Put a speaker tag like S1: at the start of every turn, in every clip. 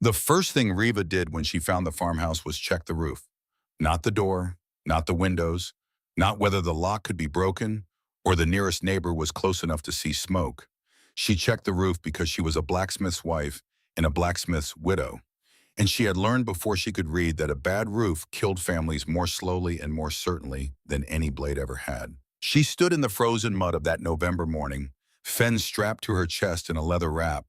S1: The first thing Reva did when she found the farmhouse was check the roof. Not the door, not the windows, not whether the lock could be broken or the nearest neighbor was close enough to see smoke. She checked the roof because she was a blacksmith's wife and a blacksmith's widow. And she had learned before she could read that a bad roof killed families more slowly and more certainly than any blade ever had. She stood in the frozen mud of that November morning, Fen strapped to her chest in a leather wrap,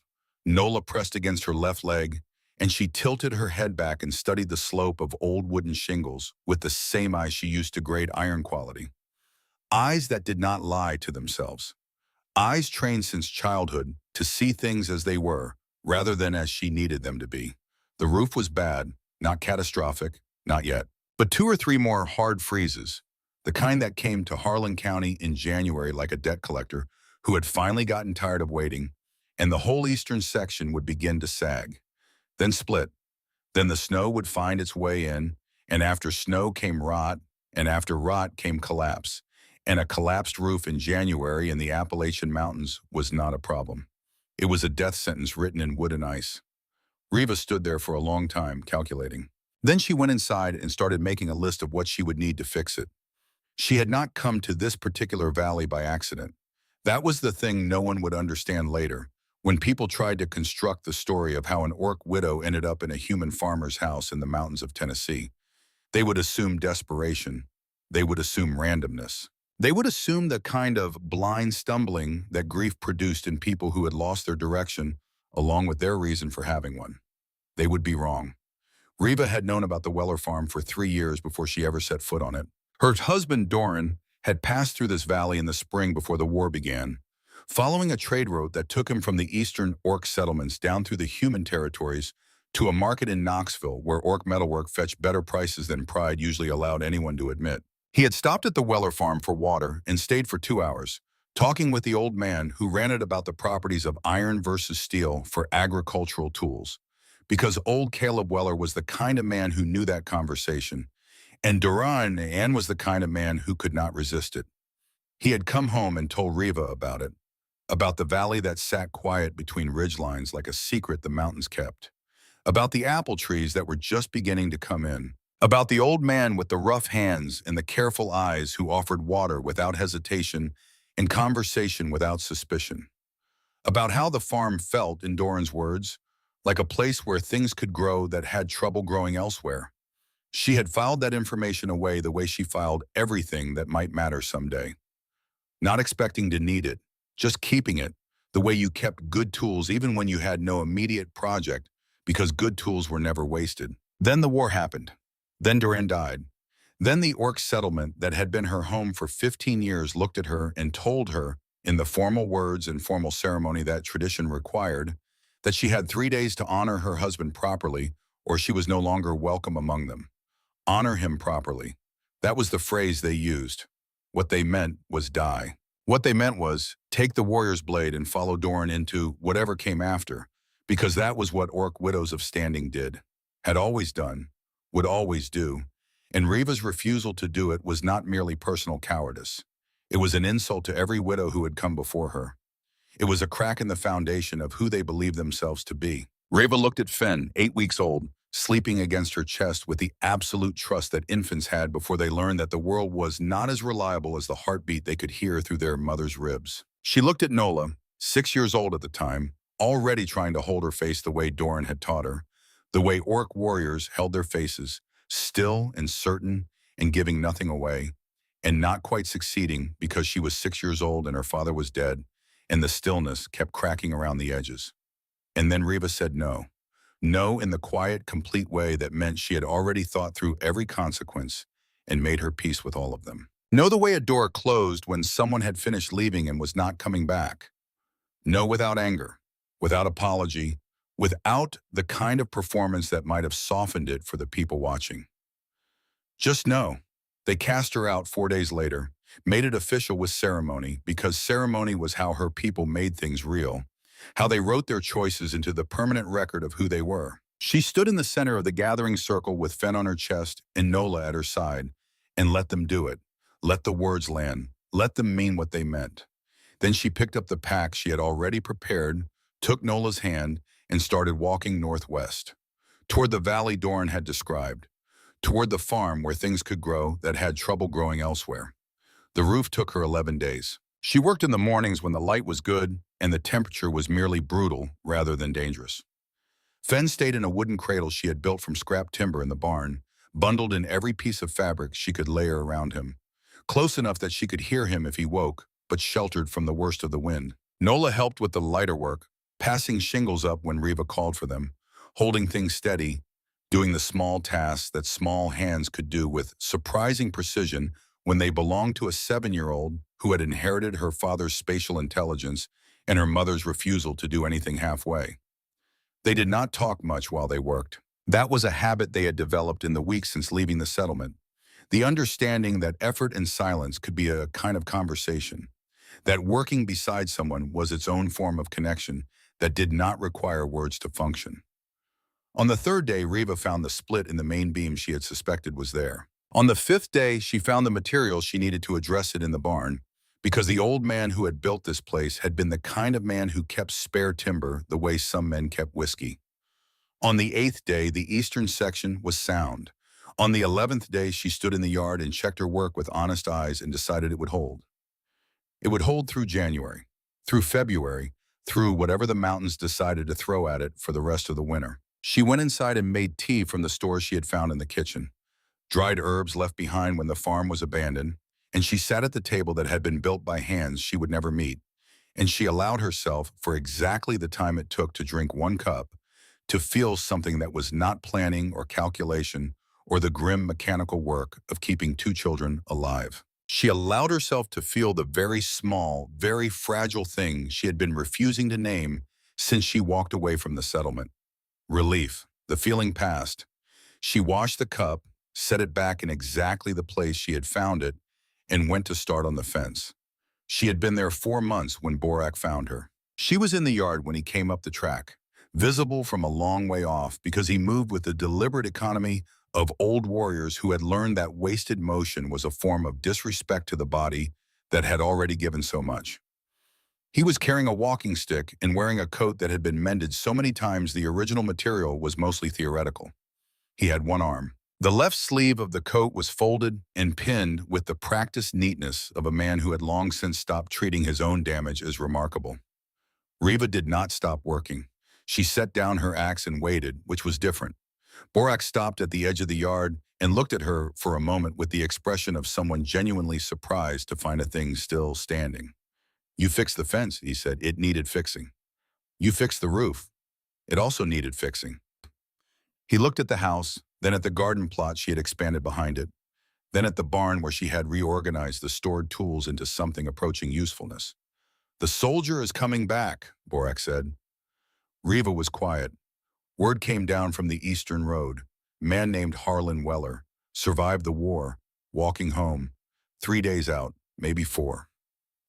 S1: Nola pressed against her left leg, and she tilted her head back and studied the slope of old wooden shingles with the same eyes she used to grade iron quality. Eyes that did not lie to themselves. Eyes trained since childhood to see things as they were, rather than as she needed them to be. The roof was bad, not catastrophic, not yet. But 2 or 3 more hard freezes, the kind that came to Harlan County in January like a debt collector who had finally gotten tired of waiting, and the whole eastern section would begin to sag, then split. Then the snow would find its way in, and after snow came rot, and after rot came collapse. And a collapsed roof in January in the Appalachian Mountains was not a problem. It was a death sentence written in wood and ice. Reva stood there for a long time, calculating. Then she went inside and started making a list of what she would need to fix it. She had not come to this particular valley by accident. That was the thing no one would understand later, when people tried to construct the story of how an orc widow ended up in a human farmer's house in the mountains of Tennessee. They would assume desperation. They would assume randomness. They would assume the kind of blind stumbling that grief produced in people who had lost their direction, along with their reason for having one. They would be wrong. Reva had known about the Weller farm for 3 years before she ever set foot on it. Her husband, Doran, had passed through this valley in the spring before the war began, following a trade route that took him from the eastern orc settlements down through the human territories to a market in Knoxville where orc metalwork fetched better prices than pride usually allowed anyone to admit. He had stopped at the Weller farm for water and stayed for 2 hours, talking with the old man who ranted about the properties of iron versus steel for agricultural tools, because old Caleb Weller was the kind of man who knew that conversation, and Duran was the kind of man who could not resist it. He had come home and told Reva about it, about the valley that sat quiet between ridgelines like a secret the mountains kept, about the apple trees that were just beginning to come in, about the old man with the rough hands and the careful eyes who offered water without hesitation and conversation without suspicion, about how the farm felt, in Doran's words, like a place where things could grow that had trouble growing elsewhere. She had filed that information away the way she filed everything that might matter someday. Not expecting to need it, just keeping it, the way you kept good tools even when you had no immediate project, because good tools were never wasted. Then the war happened. Then Duran died. Then the orc settlement that had been her home for 15 years looked at her and told her, in the formal words and formal ceremony that tradition required, that she had 3 days to honor her husband properly, or she was no longer welcome among them. Honor him properly. That was the phrase they used. What they meant was die. What they meant was take the warrior's blade and follow Doran into whatever came after, because that was what orc widows of standing did, had always done, would always do, and Reva's refusal to do it was not merely personal cowardice. It was an insult to every widow who had come before her. It was a crack in the foundation of who they believed themselves to be. Reva looked at Fen, 8 weeks old, sleeping against her chest with the absolute trust that infants had before they learned that the world was not as reliable as the heartbeat they could hear through their mother's ribs. She looked at Nola, 6 years old at the time, already trying to hold her face the way Doran had taught her, the way orc warriors held their faces, still and certain and giving nothing away, and not quite succeeding because she was 6 years old and her father was dead, and the stillness kept cracking around the edges. And then Reva said no. No in the quiet, complete way that meant she had already thought through every consequence and made her peace with all of them. No the way a door closed when someone had finished leaving and was not coming back. No without anger, without apology, without the kind of performance that might have softened it for the people watching. Just no. They cast her out 4 days later, made it official with ceremony, because ceremony was how her people made things real, how they wrote their choices into the permanent record of who they were. She stood in the center of the gathering circle with Fen on her chest and Nola at her side, and let them do it. Let the words land. Let them mean what they meant. Then she picked up the pack she had already prepared, took Nola's hand, and started walking northwest. toward the valley Doran had described, toward the farm where things could grow that had trouble growing elsewhere. The roof took her 11 days. She worked in the mornings when the light was good and the temperature was merely brutal rather than dangerous. Fen stayed in a wooden cradle she had built from scrap timber in the barn, bundled in every piece of fabric she could layer around him, close enough that she could hear him if he woke, but sheltered from the worst of the wind. Nola helped with the lighter work, passing shingles up when Reva called for them, holding things steady, doing the small tasks that small hands could do with surprising precision when they belonged to a 7-year-old who had inherited her father's spatial intelligence and her mother's refusal to do anything halfway. They did not talk much while they worked. That was a habit they had developed in the weeks since leaving the settlement. The understanding that effort and silence could be a kind of conversation, that working beside someone was its own form of connection that did not require words to function. On the third day, Reva found the split in the main beam she had suspected was there. On the fifth day, she found the materials she needed to address it in the barn, because the old man who had built this place had been the kind of man who kept spare timber the way some men kept whiskey. On the 8th day, the eastern section was sound. On the 11th day, she stood in the yard and checked her work with honest eyes and decided it would hold. It would hold through January, through February, through whatever the mountains decided to throw at it for the rest of the winter. She went inside and made tea from the stores she had found in the kitchen, dried herbs left behind when the farm was abandoned, and she sat at the table that had been built by hands she would never meet, and she allowed herself, for exactly the time it took to drink 1 cup, to feel something that was not planning or calculation or the grim mechanical work of keeping 2 children alive. She allowed herself to feel the very small, very fragile thing she had been refusing to name since she walked away from the settlement. Relief. The feeling passed. She washed the cup, set it back in exactly the place she had found it, and went to start on the fence. She had been there 4 months when Borak found her. She was in the yard when he came up the track, visible from a long way off because he moved with the deliberate economy of old warriors who had learned that wasted motion was a form of disrespect to the body that had already given so much. He was carrying a walking stick and wearing a coat that had been mended so many times the original material was mostly theoretical. He had 1 arm. The left sleeve of the coat was folded and pinned with the practiced neatness of a man who had long since stopped treating his own damage as remarkable. Reva did not stop working. She set down her axe and waited, which was different. Borak stopped at the edge of the yard and looked at her for a moment with the expression of someone genuinely surprised to find a thing still standing. "You fixed the fence," he said. "It needed fixing. You fixed the roof. It also needed fixing." He looked at the house, then at the garden plot she had expanded behind it, then at the barn where she had reorganized the stored tools into something approaching usefulness. "The soldier is coming back," Borak said. Reva was quiet. Word came down from the eastern road. Man named Harlan Weller survived the war, walking home, 3 days out, maybe 4.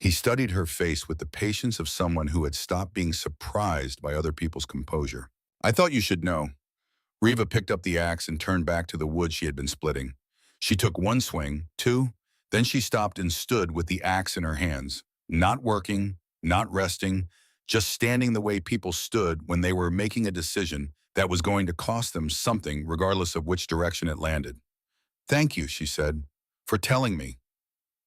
S1: He studied her face with the patience of someone who had stopped being surprised by other people's composure. "I thought you should know." Reva picked up the axe and turned back to the wood she had been splitting. She took 1 swing, 2, then she stopped and stood with the axe in her hands, not working, not resting, just standing the way people stood when they were making a decision that was going to cost them something regardless of which direction it landed. "Thank you," she said, "for telling me."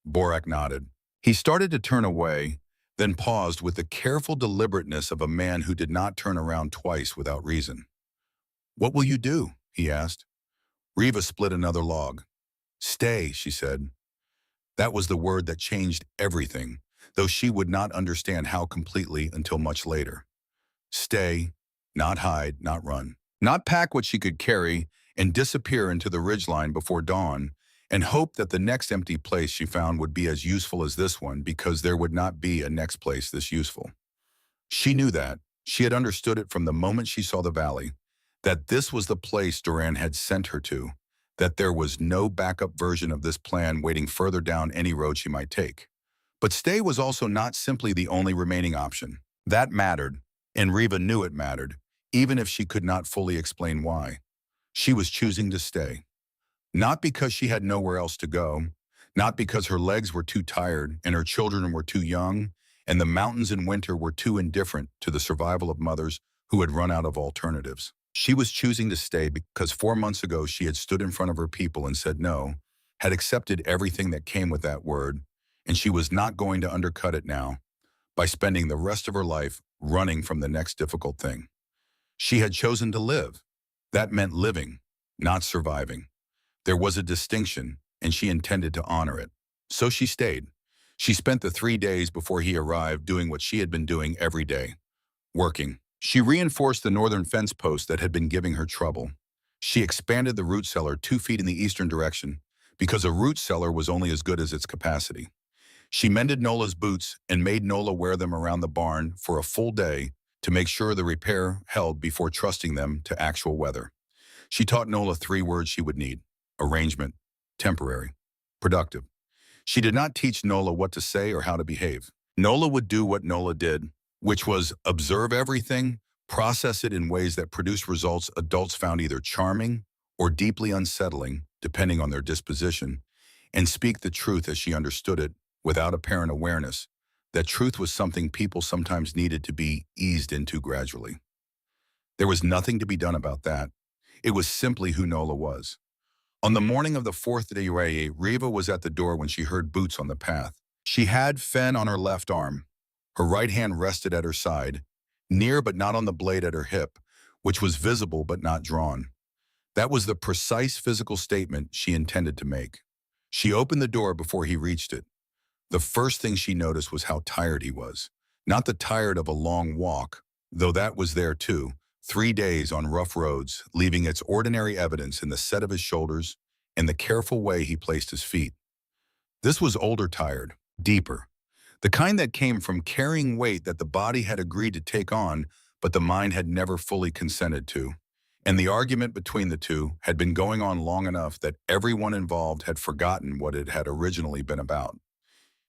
S1: Borak nodded. He started to turn away, then paused with the careful deliberateness of a man who did not turn around twice without reason. "What will you do?" he asked. Reva split another log. "Stay," she said. That was the word that changed everything, though she would not understand how completely until much later. Stay, not hide, not run. Not pack what she could carry and disappear into the ridgeline before dawn and hope that the next empty place she found would be as useful as this one because there would not be a next place this useful. She knew that. She had understood it from the moment she saw the valley, that this was the place Duran had sent her to, that there was no backup version of this plan waiting further down any road she might take. But stay was also not simply the only remaining option. That mattered, and Reva knew it mattered, even if she could not fully explain why. She was choosing to stay. Not because she had nowhere else to go, not because her legs were too tired and her children were too young, and the mountains in winter were too indifferent to the survival of mothers who had run out of alternatives. She was choosing to stay because 4 months ago she had stood in front of her people and said no, had accepted everything that came with that word, and she was not going to undercut it now by spending the rest of her life running from the next difficult thing. She had chosen to live. That meant living, not surviving. There was a distinction, and she intended to honor it. So she stayed. She spent the 3 days before he arrived doing what she had been doing every day, working. She reinforced the northern fence post that had been giving her trouble. She expanded the root cellar 2 feet in the eastern direction because a root cellar was only as good as its capacity. She mended Nola's boots and made Nola wear them around the barn for a full day to make sure the repair held before trusting them to actual weather. She taught Nola 3 words she would need: arrangement, temporary, productive. She did not teach Nola what to say or how to behave. Nola would do what Nola did, which was observe everything, process it in ways that produced results adults found either charming or deeply unsettling, depending on their disposition, and speak the truth as she understood it without apparent awareness that truth was something people sometimes needed to be eased into gradually. There was nothing to be done about that. It was simply who Nola was. On the morning of the fourth day, Riva was at the door when she heard boots on the path. She had Fen on her left arm. Her right hand rested at her side, near but not on the blade at her hip, which was visible but not drawn. That was the precise physical statement she intended to make. She opened the door before he reached it. The first thing she noticed was how tired he was. Not the tired of a long walk, though that was there too. 3 days on rough roads, leaving its ordinary evidence in the set of his shoulders and the careful way he placed his feet. This was older tired, deeper. The kind that came from carrying weight that the body had agreed to take on, but the mind had never fully consented to. And the argument between the two had been going on long enough that everyone involved had forgotten what it had originally been about.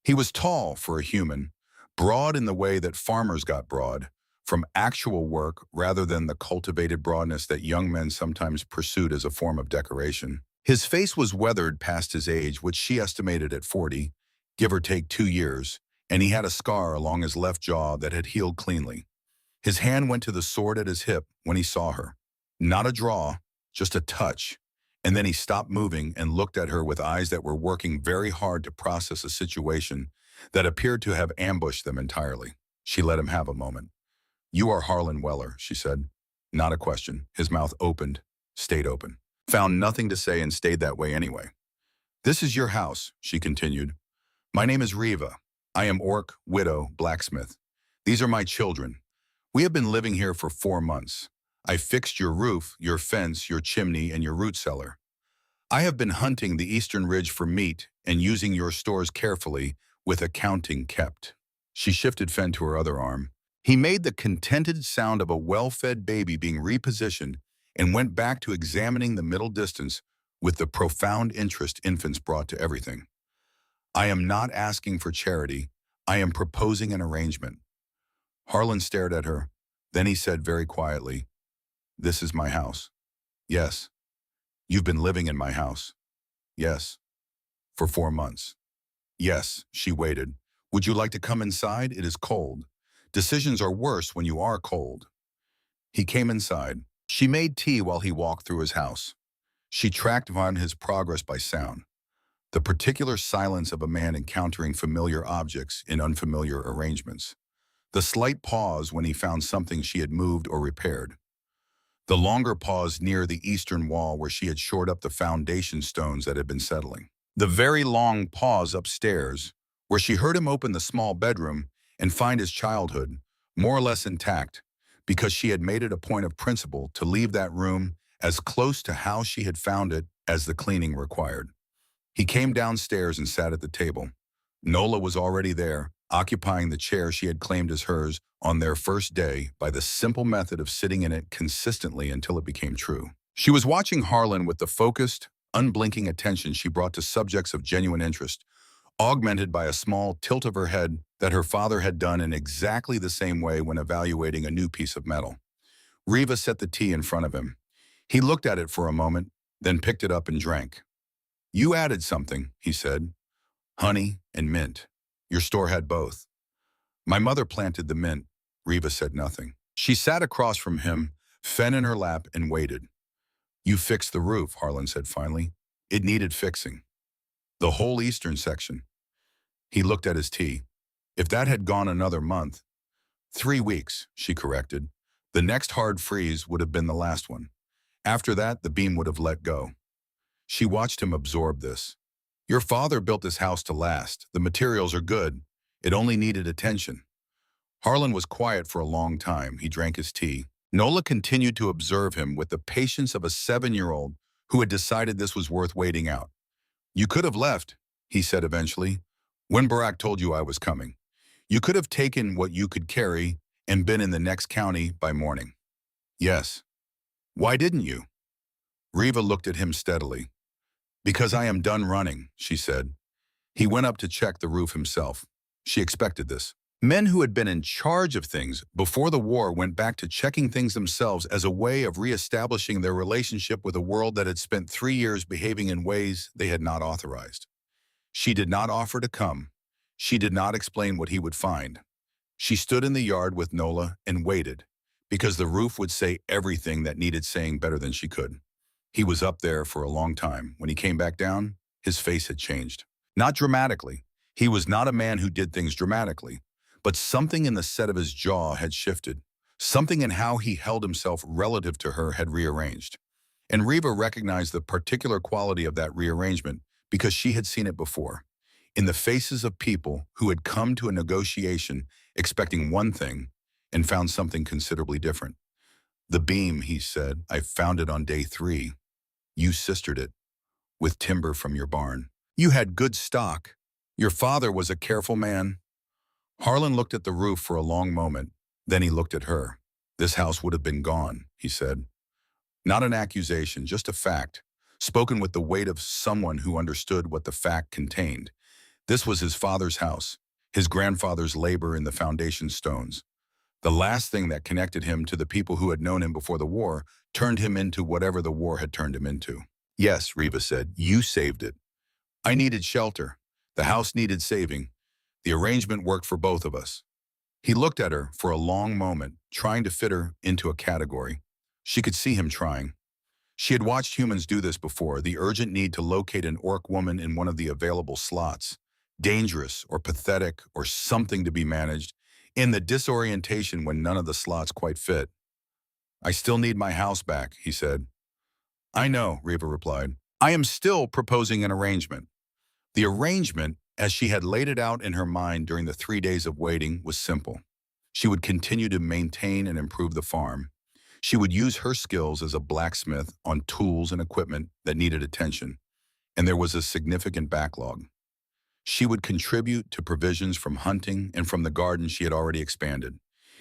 S1: He was tall for a human, broad in the way that farmers got broad, from actual work rather than the cultivated broadness that young men sometimes pursued as a form of decoration. His face was weathered past his age, which she estimated at 40, give or take 2 years, and he had a scar along his left jaw that had healed cleanly. His hand went to the sword at his hip when he saw her. Not a draw, just a touch. And then he stopped moving and looked at her with eyes that were working very hard to process a situation that appeared to have ambushed them entirely. She let him have a moment. "You are Harlan Weller," she said. Not a question. His mouth opened, stayed open. Found nothing to say and stayed that way anyway. "This is your house," she continued. "My name is Riva. I am Orc, widow, blacksmith. These are my children. We have been living here for 4 months. I fixed your roof, your fence, your chimney, and your root cellar. I have been hunting the eastern ridge for meat and using your stores carefully with accounting kept." She shifted Fen to her other arm. He made the contented sound of a well-fed baby being repositioned and went back to examining the middle distance with the profound interest infants brought to everything. "I am not asking for charity. I am proposing an arrangement." Harlan stared at her. Then he said very quietly, "This is my house." "Yes." "You've been living in my house." "Yes." "For 4 months." "Yes." She waited. "Would you like to come inside? It is cold. Decisions are worse when you are cold." He came inside. She made tea while he walked through his house. She tracked on his progress by sound, the particular silence of a man encountering familiar objects in unfamiliar arrangements, the slight pause when he found something she had moved or repaired, the longer pause near the eastern wall where she had shored up the foundation stones that had been settling, the very long pause upstairs where she heard him open the small bedroom and find his childhood, more or less intact, because she had made it a point of principle to leave that room as close to how she had found it as the cleaning required. He came downstairs and sat at the table. Nola was already there, occupying the chair she had claimed as hers on their first day by the simple method of sitting in it consistently until it became true. She was watching Harlan with the focused, unblinking attention she brought to subjects of genuine interest, augmented by a small tilt of her head that her father had done in exactly the same way when evaluating a new piece of metal. Riva set the tea in front of him. He looked at it for a moment, then picked it up and drank. "You added something," he said. "Honey and mint. Your store had both." "My mother planted the mint." Riva said nothing. She sat across from him, Fen in her lap and waited. You fixed the roof, Harlan said finally. It needed fixing. The whole eastern section. He looked at his tea. If that had gone another month, 3 weeks, she corrected. The next hard freeze would have been the last one. After that, the beam would have let go. She watched him absorb this. Your father built this house to last. The materials are good. It only needed attention. Harlan was quiet for a long time. He drank his tea. Nola continued to observe him with the patience of a 7-year-old who had decided this was worth waiting out. You could have left, he said eventually, when Barak told you I was coming. You could have taken what you could carry and been in the next county by morning. Yes. Why didn't you? Riva looked at him steadily. Because I am done running, she said. He went up to check the roof himself. She expected this. Men who had been in charge of things before the war went back to checking things themselves as a way of reestablishing their relationship with a world that had spent 3 years behaving in ways they had not authorized. She did not offer to come. She did not explain what he would find. She stood in the yard with Nola and waited, because the roof would say everything that needed saying better than she could. He was up there for a long time. When he came back down, his face had changed. Not dramatically. He was not a man who did things dramatically. But something in the set of his jaw had shifted. Something in how he held himself relative to her had rearranged. And Riva recognized the particular quality of that rearrangement because she had seen it before. In the faces of people who had come to a negotiation expecting one thing and found something considerably different. The beam, he said, I found it on day 3. You sistered it with timber from your barn. You had good stock. Your father was a careful man. Harlan looked at the roof for a long moment. Then he looked at her. This house would have been gone, he said. Not an accusation, just a fact, spoken with the weight of someone who understood what the fact contained. This was his father's house, his grandfather's labor in the foundation stones. The last thing that connected him to the people who had known him before the war turned him into whatever the war had turned him into. Yes, Riva said, you saved it. I needed shelter. The house needed saving. The arrangement worked for both of us. He looked at her for a long moment, trying to fit her into a category. She could see him trying. She had watched humans do this before, the urgent need to locate an orc woman in one of the available slots. Dangerous or pathetic or something to be managed, in the disorientation when none of the slots quite fit. I still need my house back, he said. I know, Riva replied. I am still proposing an arrangement. The arrangement, as she had laid it out in her mind during the 3 days of waiting, was simple. She would continue to maintain and improve the farm. She would use her skills as a blacksmith on tools and equipment that needed attention, and there was a significant backlog. She would contribute to provisions from hunting and from the garden she had already expanded.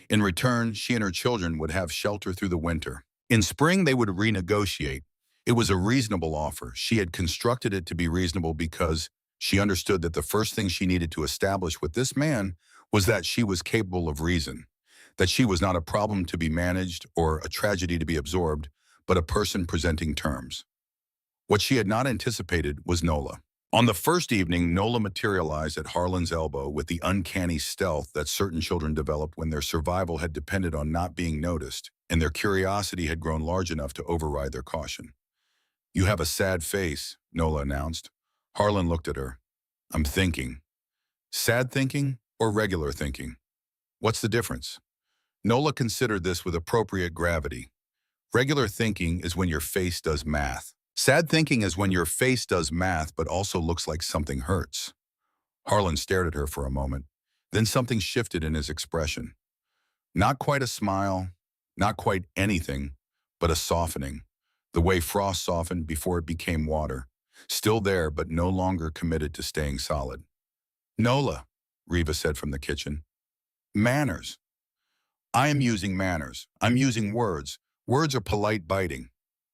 S1: In return, she and her children would have shelter through the winter. In spring, they would renegotiate. It was a reasonable offer. She had constructed it to be reasonable because she understood that the first thing she needed to establish with this man was that she was capable of reason, that she was not a problem to be managed or a tragedy to be absorbed, but a person presenting terms. What she had not anticipated was Nola. On the first evening, Nola materialized at Harlan's elbow with the uncanny stealth that certain children developed when their survival had depended on not being noticed, and their curiosity had grown large enough to override their caution. You have a sad face, Nola announced. Harlan looked at her. I'm thinking. Sad thinking or regular thinking? What's the difference? Nola considered this with appropriate gravity. Regular thinking is when your face does math. Sad thinking is when your face does math but also looks like something hurts. Harlan stared at her for a moment. Then something shifted in his expression. Not quite a smile, not quite anything, but a softening. The way frost softened before it became water. Still there, but no longer committed to staying solid. Nola, Riva said from the kitchen. Manners. I am using manners. I'm using words. Words are polite biting.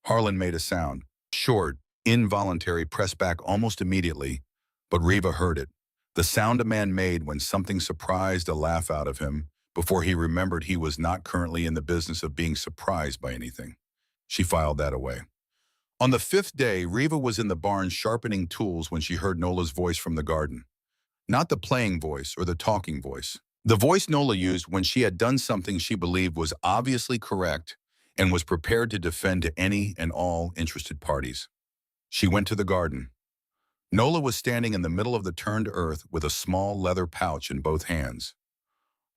S1: Harlan made a sound. Short, involuntary, pressed back almost immediately, but Riva heard it. The sound a man made when something surprised a laugh out of him before he remembered he was not currently in the business of being surprised by anything. She filed that away. On the 5th day, Riva was in the barn sharpening tools when she heard Nola's voice from the garden. Not the playing voice or the talking voice. The voice Nola used when she had done something she believed was obviously correct and was prepared to defend to any and all interested parties. She went to the garden. Nola was standing in the middle of the turned earth with a small leather pouch in both hands.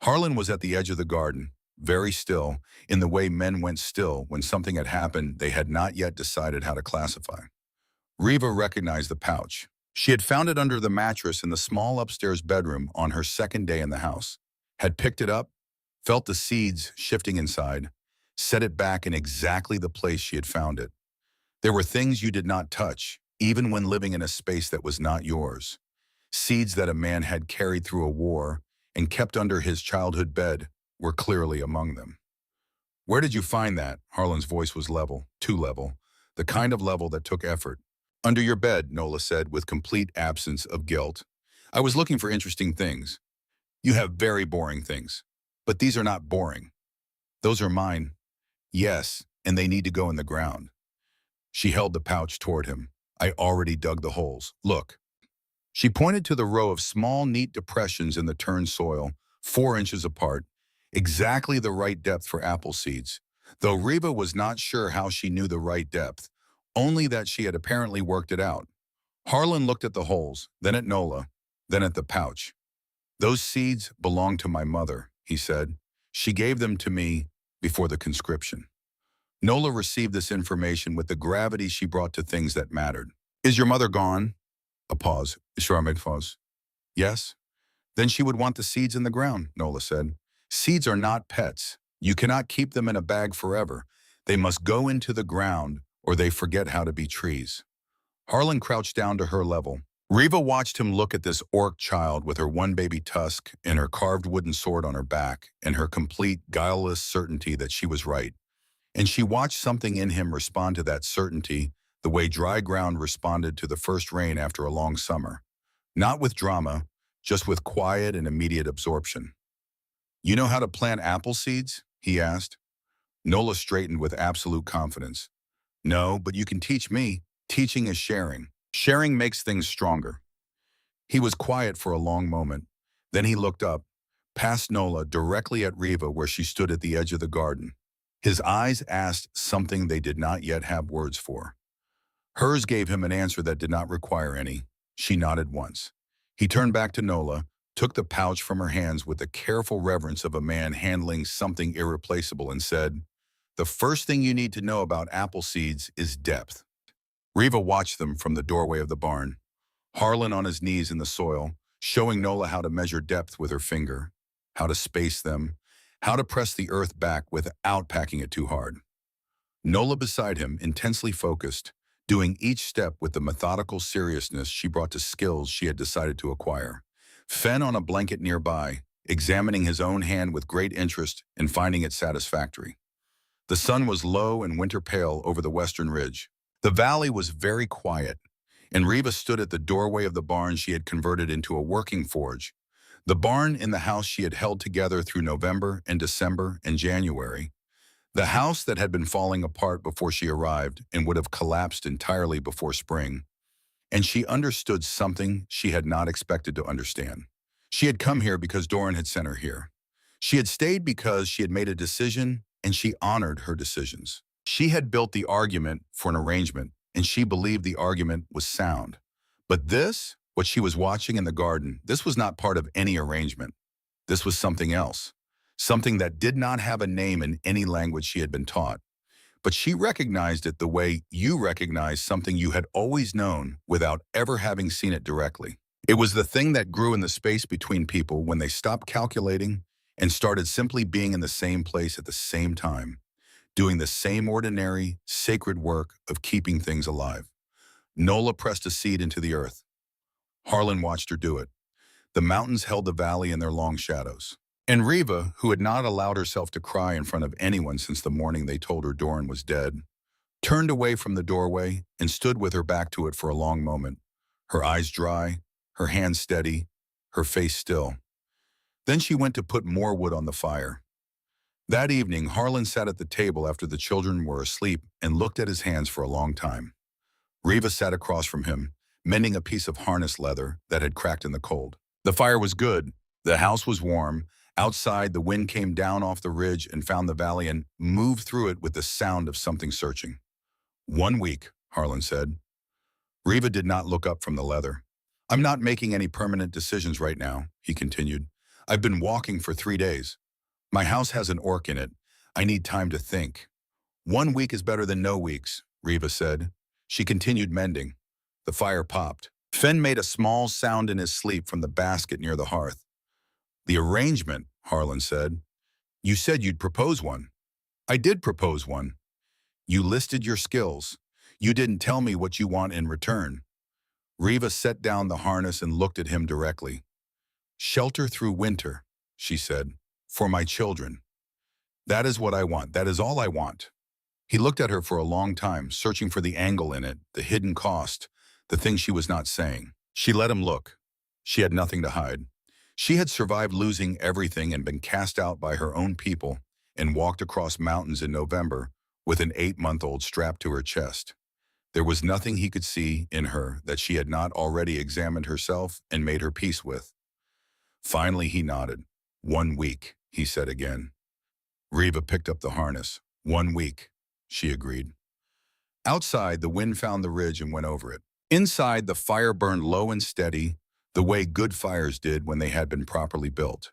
S1: Harlan was at the edge of the garden, very still, in the way men went still when something had happened they had not yet decided how to classify. Reva recognized the pouch. She had found it under the mattress in the small upstairs bedroom on her second day in the house, had picked it up, felt the seeds shifting inside, set it back in exactly the place she had found it. There were things you did not touch, even when living in a space that was not yours. Seeds that a man had carried through a war and kept under his childhood bed were clearly among them. "Where did you find that?" Harlan's voice was level, too level, the kind of level that took effort. "Under your bed," Nola said with complete absence of guilt. "I was looking for interesting things. You have very boring things. But these are not boring. Those are mine. Yes, and they need to go in the ground." She held the pouch toward him. "I already dug the holes. Look." She pointed to the row of small, neat depressions in the turned soil, 4 inches apart, exactly the right depth for apple seeds, though Reva was not sure how she knew the right depth, only that she had apparently worked it out. Harlan looked at the holes, then at Nola, then at the pouch. "Those seeds belong to my mother," he said. "She gave them to me before the conscription." Nola received this information with the gravity she brought to things that mattered. "Is your mother gone?" A pause. Ishramid pause. "Yes." "Then she would want the seeds in the ground," Nola said. "Seeds are not pets. You cannot keep them in a bag forever. They must go into the ground or they forget how to be trees." Harlan crouched down to her level. Reva watched him look at this orc child with her one baby tusk and her carved wooden sword on her back and her complete, guileless certainty that she was right. And she watched something in him respond to that certainty the way dry ground responded to the first rain after a long summer. Not with drama, just with quiet and immediate absorption. "You know how to plant apple seeds?" he asked. Nola straightened with absolute confidence. "No, but you can teach me. Teaching is sharing. Sharing makes things stronger." He was quiet for a long moment. Then he looked up, past Nola, directly at Reva where she stood at the edge of the garden. His eyes asked something they did not yet have words for. Hers gave him an answer that did not require any. She nodded once. He turned back to Nola, took the pouch from her hands with the careful reverence of a man handling something irreplaceable and said, "The first thing you need to know about apple seeds is depth." Reva watched them from the doorway of the barn. Harlan on his knees in the soil, showing Nola how to measure depth with her finger, how to space them, how to press the earth back without packing it too hard. Nola beside him, intensely focused, doing each step with the methodical seriousness she brought to skills she had decided to acquire. Fen on a blanket nearby, examining his own hand with great interest and finding it satisfactory. The sun was low and winter pale over the western ridge. The valley was very quiet, and Reva stood at the doorway of the barn she had converted into a working forge. The barn in the house she had held together through November and December and January. The house that had been falling apart before she arrived and would have collapsed entirely before spring. And she understood something she had not expected to understand. She had come here because Doran had sent her here. She had stayed because she had made a decision and she honored her decisions. She had built the argument for an arrangement and she believed the argument was sound. But this, what she was watching in the garden, this was not part of any arrangement. This was something else. Something that did not have a name in any language she had been taught. But she recognized it the way you recognize something you had always known without ever having seen it directly. It was the thing that grew in the space between people when they stopped calculating and started simply being in the same place at the same time, doing the same ordinary, sacred work of keeping things alive. Nola pressed a seed into the earth. Harlan watched her do it. The mountains held the valley in their long shadows. And Reva, who had not allowed herself to cry in front of anyone since the morning they told her Doran was dead, turned away from the doorway and stood with her back to it for a long moment, her eyes dry, her hands steady, her face still. Then she went to put more wood on the fire. That evening, Harlan sat at the table after the children were asleep and looked at his hands for a long time. Reva sat across from him, mending a piece of harness leather that had cracked in the cold. The fire was good, the house was warm, Outside, the wind came down off the ridge and found the valley and moved through it with the sound of something searching. 1 week, Harlan said. Riva did not look up from the leather. I'm not making any permanent decisions right now, he continued. I've been walking for 3 days. My house has an orc in it. I need time to think. 1 week is better than no weeks, Riva said. She continued mending. The fire popped. Fen made a small sound in his sleep from the basket near the hearth. The arrangement, Harlan said. You said you'd propose one. I did propose one. You listed your skills. You didn't tell me what you want in return. Riva set down the harness and looked at him directly. Shelter through winter, she said, for my children. That is what I want. That is all I want. He looked at her for a long time, searching for the angle in it, the hidden cost, the thing she was not saying. She let him look. She had nothing to hide. She had survived losing everything and been cast out by her own people and walked across mountains in November with an 8-month-old strapped to her chest. There was nothing he could see in her that she had not already examined herself and made her peace with. Finally, he nodded. 1 week, he said again. Riva picked up the harness. 1 week, she agreed. Outside, the wind found the ridge and went over it. Inside, the fire burned low and steady, the way good fires did when they had been properly built,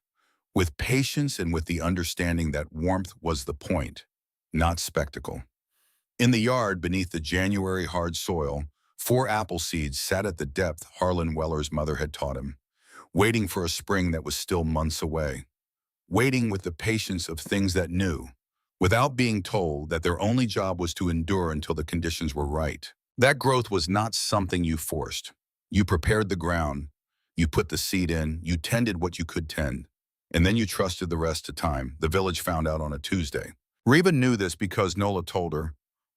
S1: with patience and with the understanding that warmth was the point, not spectacle. In the yard, beneath the January hard soil, 4 apple seeds sat at the depth Harlan Weller's mother had taught him, waiting for a spring that was still months away, waiting with the patience of things that knew, without being told that their only job was to endure until the conditions were right. That growth was not something you forced. You prepared the ground, you put the seed in, you tended what you could tend, and then you trusted the rest to time, the village found out on a Tuesday. Riva knew this because Nola told her,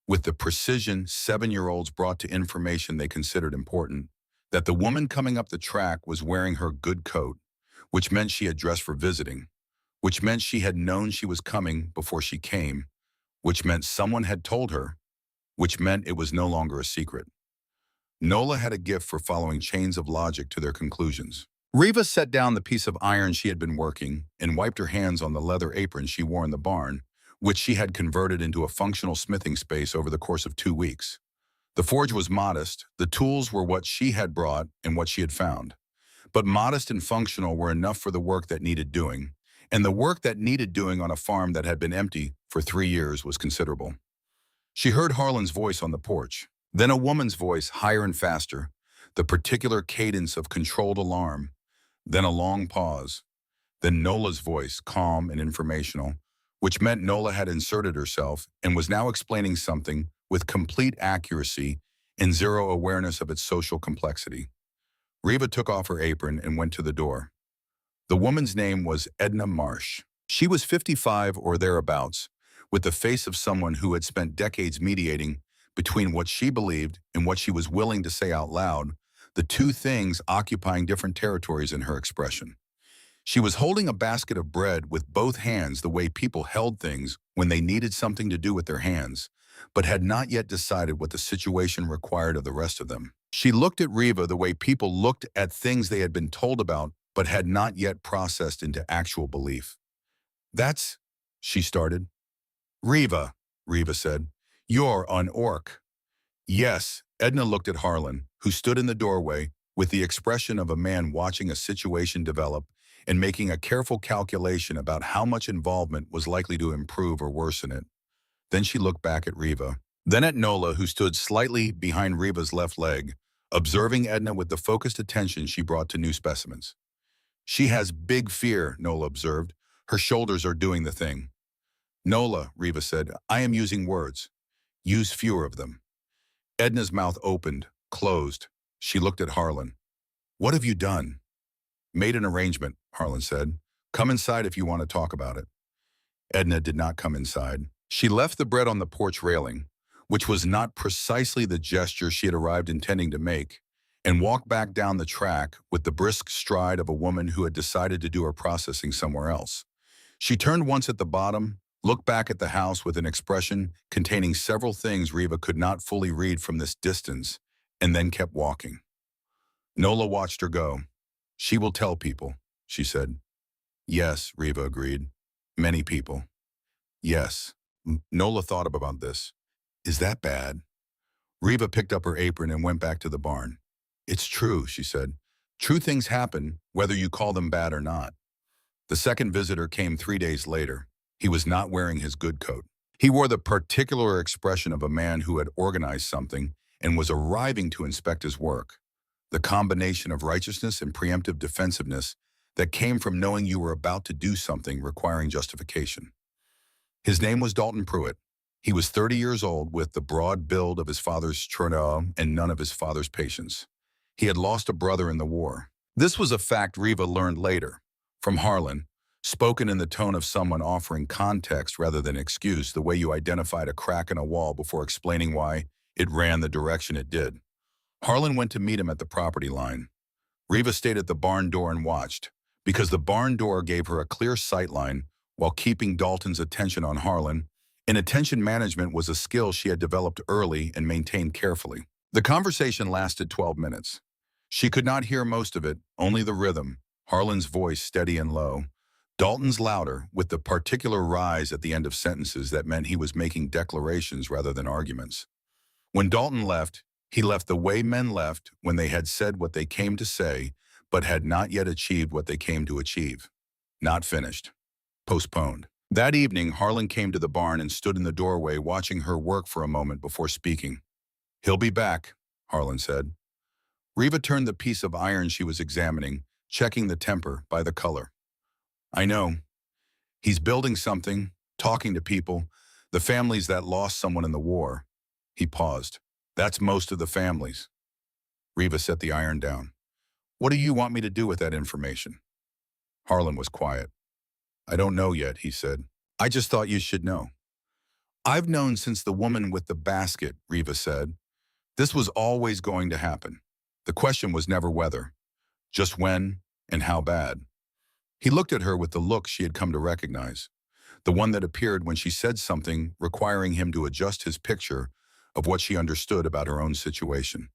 S1: with the precision 7-year-olds brought to information they considered important, that the woman coming up the track was wearing her good coat, which meant she had dressed for visiting, which meant she had known she was coming before she came, which meant someone had told her, which meant it was no longer a secret. Nola had a gift for following chains of logic to their conclusions. Riva set down the piece of iron she had been working and wiped her hands on the leather apron she wore in the barn, which she had converted into a functional smithing space over the course of 2 weeks. The forge was modest, the tools were what she had brought and what she had found. But modest and functional were enough for the work that needed doing, and the work that needed doing on a farm that had been empty for 3 years was considerable. She heard Harlan's voice on the porch, then a woman's voice higher and faster, the particular cadence of controlled alarm, then a long pause, then Nola's voice, calm and informational, which meant Nola had inserted herself and was now explaining something with complete accuracy and zero awareness of its social complexity. Riva took off her apron and went to the door. The woman's name was Edna Marsh. She was 55 or thereabouts, with the face of someone who had spent decades mediating between what she believed and what she was willing to say out loud, the two things occupying different territories in her expression. She was holding a basket of bread with both hands the way people held things when they needed something to do with their hands, but had not yet decided what the situation required of the rest of them. She looked at Riva the way people looked at things they had been told about but had not yet processed into actual belief. That's, she started. Riva said, you're an orc. Yes, Edna looked at Harlan, who stood in the doorway with the expression of a man watching a situation develop and making a careful calculation about how much involvement was likely to improve or worsen it. Then she looked back at Riva, then at Nola, who stood slightly behind Riva's left leg, observing Edna with the focused attention she brought to new specimens. She has big fear, Nola observed. Her shoulders are doing the thing. Nola, Riva said, I am using words. Use fewer of them. Edna's mouth opened, closed. She looked at Harlan. What have you done? Made an arrangement, Harlan said. Come inside if you want to talk about it. Edna did not come inside. She left the bread on the porch railing, which was not precisely the gesture she had arrived intending to make, and walked back down the track with the brisk stride of a woman who had decided to do her processing somewhere else. She turned once at the bottom, looked back at the house with an expression containing several things Riva could not fully read from this distance, and then kept walking. Nola watched her go. She will tell people, she said. Yes, Riva agreed. Many people. Yes. Nola thought about this. Is that bad? Riva picked up her apron and went back to the barn. It's true, she said. True things happen, whether you call them bad or not. The second visitor came 3 days later. He was not wearing his good coat. He wore the particular expression of a man who had organized something and was arriving to inspect his work. The combination of righteousness and preemptive defensiveness that came from knowing you were about to do something requiring justification. His name was Dalton Pruitt. He was 30 years old with the broad build of his father's Chernow and none of his father's patience. He had lost a brother in the war. This was a fact Riva learned later, from Harlan, spoken in the tone of someone offering context rather than excuse, the way you identified a crack in a wall before explaining why it ran the direction it did. Harlan went to meet him at the property line. Riva stayed at the barn door and watched, because the barn door gave her a clear sight line while keeping Dalton's attention on Harlan, and attention management was a skill she had developed early and maintained carefully. The conversation lasted 12 minutes. She could not hear most of it, only the rhythm, Harlan's voice steady and low, Dalton's louder, with the particular rise at the end of sentences that meant he was making declarations rather than arguments. When Dalton left, he left the way men left when they had said what they came to say, but had not yet achieved what they came to achieve. Not finished. Postponed. That evening, Harlan came to the barn and stood in the doorway watching her work for a moment before speaking. He'll be back, Harlan said. Riva turned the piece of iron she was examining, checking the temper by the color. I know. He's building something, talking to people, the families that lost someone in the war. He paused. That's most of the families. Riva set the iron down. What do you want me to do with that information? Harlan was quiet. I don't know yet, he said. I just thought you should know. I've known since the woman with the basket, Riva said. This was always going to happen. The question was never whether, just when and how bad. He looked at her with the look she had come to recognize, the one that appeared when she said something requiring him to adjust his picture of what she understood about her own situation.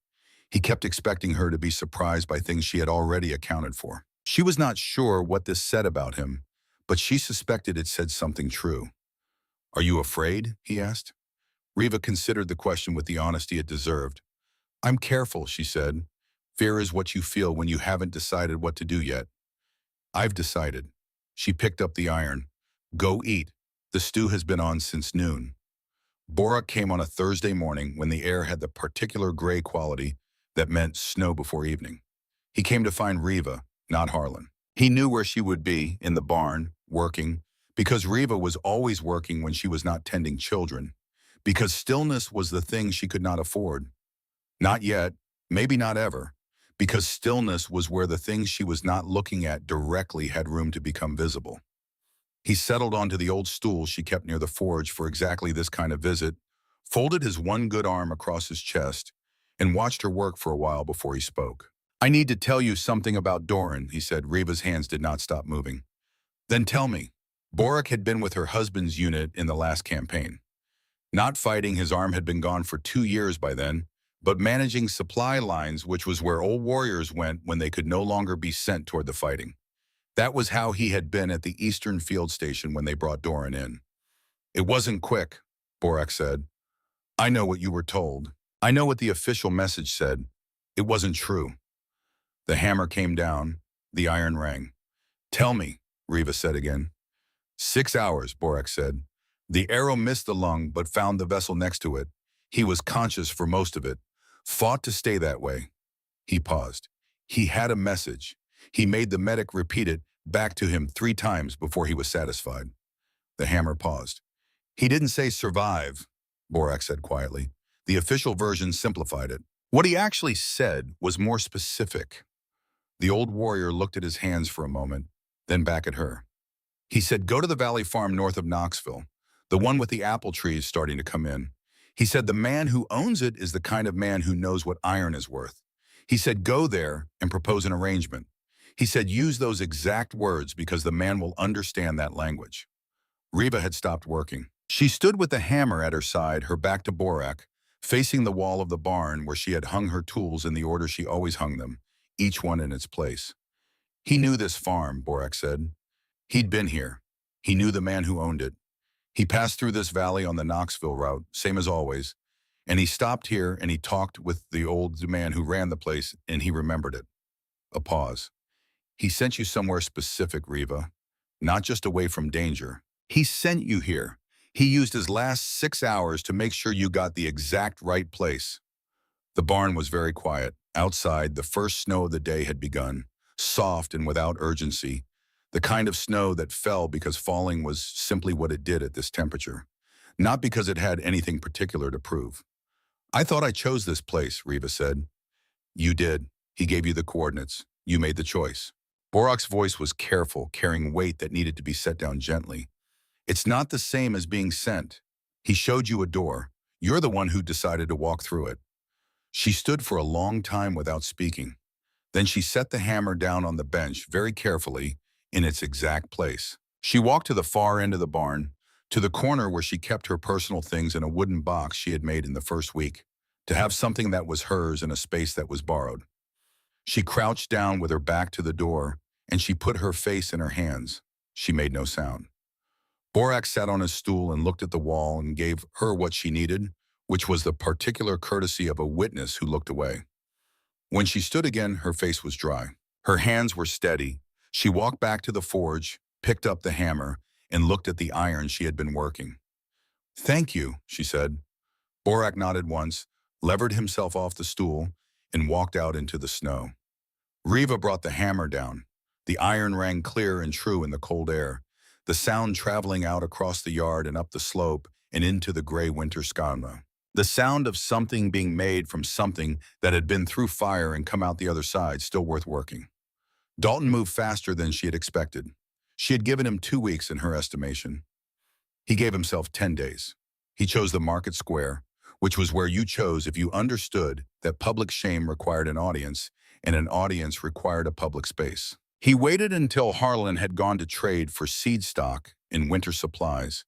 S1: He kept expecting her to be surprised by things she had already accounted for. She was not sure what this said about him, but she suspected it said something true. Are you afraid? He asked. Riva considered the question with the honesty it deserved. I'm careful, she said. Fear is what you feel when you haven't decided what to do yet. I've decided. She picked up the iron. Go eat. The stew has been on since noon. Borak came on a Thursday morning when the air had the particular gray quality that meant snow before evening. He came to find Riva, not Harlan. He knew where she would be, in the barn, working, because Riva was always working when she was not tending children, because stillness was the thing she could not afford. Not yet, maybe not ever, because stillness was where the things she was not looking at directly had room to become visible. He settled onto the old stool she kept near the forge for exactly this kind of visit, folded his one good arm across his chest, and watched her work for a while before he spoke. I need to tell you something about Doran, he said. Riva's hands did not stop moving. Then tell me. Borak had been with her husband's unit in the last campaign. Not fighting, his arm had been gone for 2 years by then, but managing supply lines, which was where old warriors went when they could no longer be sent toward the fighting. That was how he had been at the Eastern Field Station when they brought Doran in. It wasn't quick, Borak said. I know what you were told. I know what the official message said. It wasn't true. The hammer came down. The iron rang. Tell me, Riva said again. 6 hours, Borak said. The arrow missed the lung but found the vessel next to it. He was conscious for most of it. Fought to stay that way. He paused. He had a message. He made the medic repeat it back to him 3 times before he was satisfied. The hammer paused. He didn't say survive, Borak said quietly. The official version simplified it. What he actually said was more specific. The old warrior looked at his hands for a moment, then back at her. He said, go to the Valley Farm north of Knoxville, the one with the apple trees starting to come in. He said, the man who owns it is the kind of man who knows what iron is worth. He said, go there and propose an arrangement. He said, use those exact words because the man will understand that language. Riva had stopped working. She stood with the hammer at her side, her back to Borak, facing the wall of the barn where she had hung her tools in the order she always hung them, each one in its place. He knew this farm, Borak said. He'd been here. He knew the man who owned it. He passed through this valley on the Knoxville route, same as always, and he stopped here and he talked with the old man who ran the place, and he remembered it. A pause. He sent you somewhere specific, Riva, not just away from danger. He sent you here. He used his last 6 hours to make sure you got the exact right place. The barn was very quiet. Outside, the first snow of the day had begun, soft and without urgency, the kind of snow that fell because falling was simply what it did at this temperature, not because it had anything particular to prove. I thought I chose this place, Riva said. You did. He gave you the coordinates. You made the choice. Borak's voice was careful, carrying weight that needed to be set down gently. It's not the same as being sent. He showed you a door. You're the one who decided to walk through it. She stood for a long time without speaking. Then she set the hammer down on the bench very carefully in its exact place. She walked to the far end of the barn, to the corner where she kept her personal things in a wooden box she had made in the first week, to have something that was hers in a space that was borrowed. She crouched down with her back to the door, and she put her face in her hands. She made no sound. Borak sat on his stool and looked at the wall and gave her what she needed, which was the particular courtesy of a witness who looked away. When she stood again, her face was dry. Her hands were steady. She walked back to the forge, picked up the hammer, and looked at the iron she had been working. Thank you, she said. Borak nodded once, levered himself off the stool, and walked out into the snow. Riva brought the hammer down. The iron rang clear and true in the cold air, the sound traveling out across the yard and up the slope and into the gray winter sky. The sound of something being made from something that had been through fire and come out the other side, still worth working. Dalton moved faster than she had expected. She had given him 2 weeks in her estimation. He gave himself 10 days. He chose the market square, which was where you chose if you understood that public shame required an audience and an audience required a public space. He waited until Harlan had gone to trade for seed stock and winter supplies,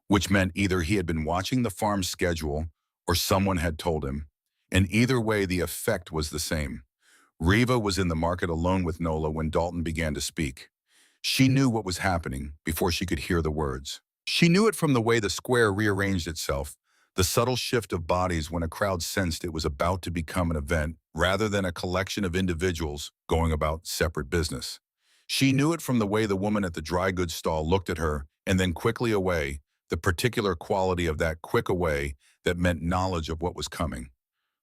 S1: which meant either he had been watching the farm's schedule or someone had told him, and either way the effect was the same. Riva was in the market alone with Nola when Dalton began to speak. She knew what was happening before she could hear the words. She knew it from the way the square rearranged itself, the subtle shift of bodies when a crowd sensed it was about to become an event rather than a collection of individuals going about separate business. She knew it from the way the woman at the dry goods stall looked at her and then quickly away, the particular quality of that quick away that meant knowledge of what was coming.